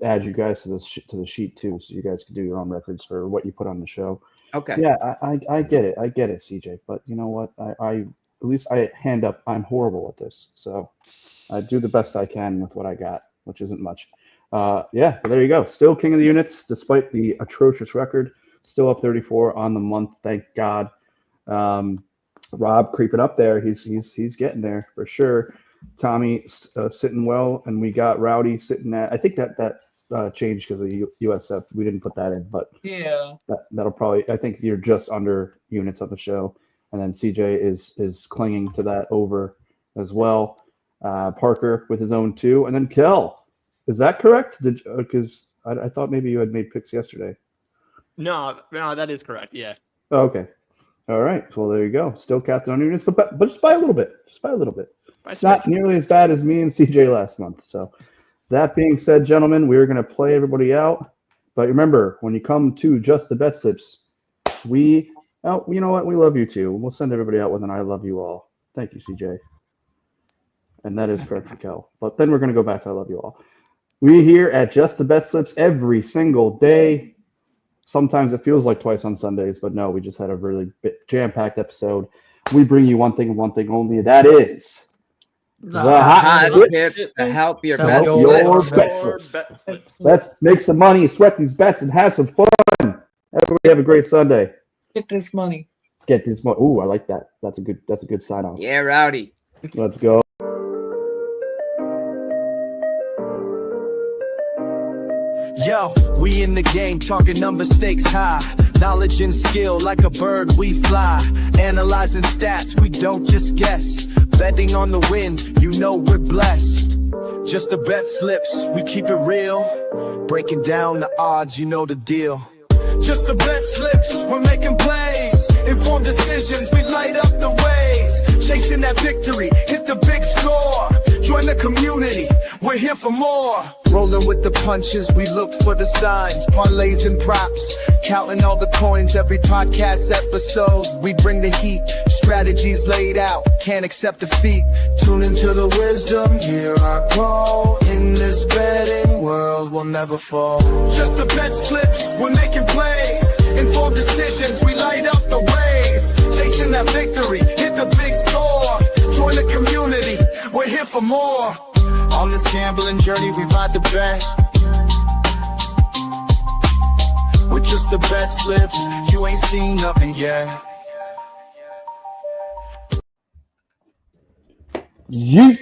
add you guys to the sheet too, so you guys could do your own records for what you put on the show. Okay. Yeah, I get it. I get it, CJ. But you know what? I at least I hand up. I'm horrible at this, so I do the best I can with what I got, which isn't much. Yeah, but there you go. Still king of the units, despite the atrocious record. Still up 34 on the month. Thank God. Rob creeping up there. He's getting there for sure. Tommy sitting well, and we got Rowdy sitting at. I think that changed because of the USF. We didn't put that in, but Yeah. that'll probably. I think you're just under units on the show, and then CJ is clinging to that over as well. Parker with his own 2, and then Kel. Is that correct? Because I thought maybe you had made picks yesterday. No, that is correct. Yeah. Oh, okay. All right. Well, there you go. Still captain on units, but just by a little bit. Just by a little bit. It's not nearly as bad as me and CJ last month. So that being said, gentlemen, we're going to play everybody out. But remember, when you come to just the BetSlips, you know what? We love you too. We'll send everybody out with an I love you all. Thank you, CJ. And that is correct for Kel. But then we're going to go back to I love you all. We here at Just the BetSlips every single day. Sometimes it feels like twice on Sundays, but no, we just had a really jam-packed episode. We bring you one thing and one thing only. That is the hot tips to help your To help bet your slips. Let's make some money, sweat these bets, and have some fun. Everybody have a great Sunday. Get this money. Get this money. Ooh, I like that. That's a good sign-off. Yeah, Rowdy. Let's go. Yo, we in the game talking number stakes high. Knowledge and skill like a bird we fly. Analyzing stats, we don't just guess. Betting on the wind, you know we're blessed. Just the bet slips, we keep it real. Breaking down the odds, you know the deal. Just the bet slips, we're making plays. Informed decisions, we light up the ways. Chasing that victory, hit the big score. Join the community, we're here for more. Rolling with the punches, we look for the signs. Parlays and props, counting all the coins every podcast episode. We bring the heat, strategies laid out, can't accept defeat. Tune into the wisdom, hear our call. In this betting world, we'll never fall. Just the bet slips, we're making plays. Informed decisions, we light up the ways. Chasing that victory, hit the big score. Join the community, we're here for more. On this gambling journey, we ride the bet. With just the bet slips, you ain't seen nothing yet. Yeet.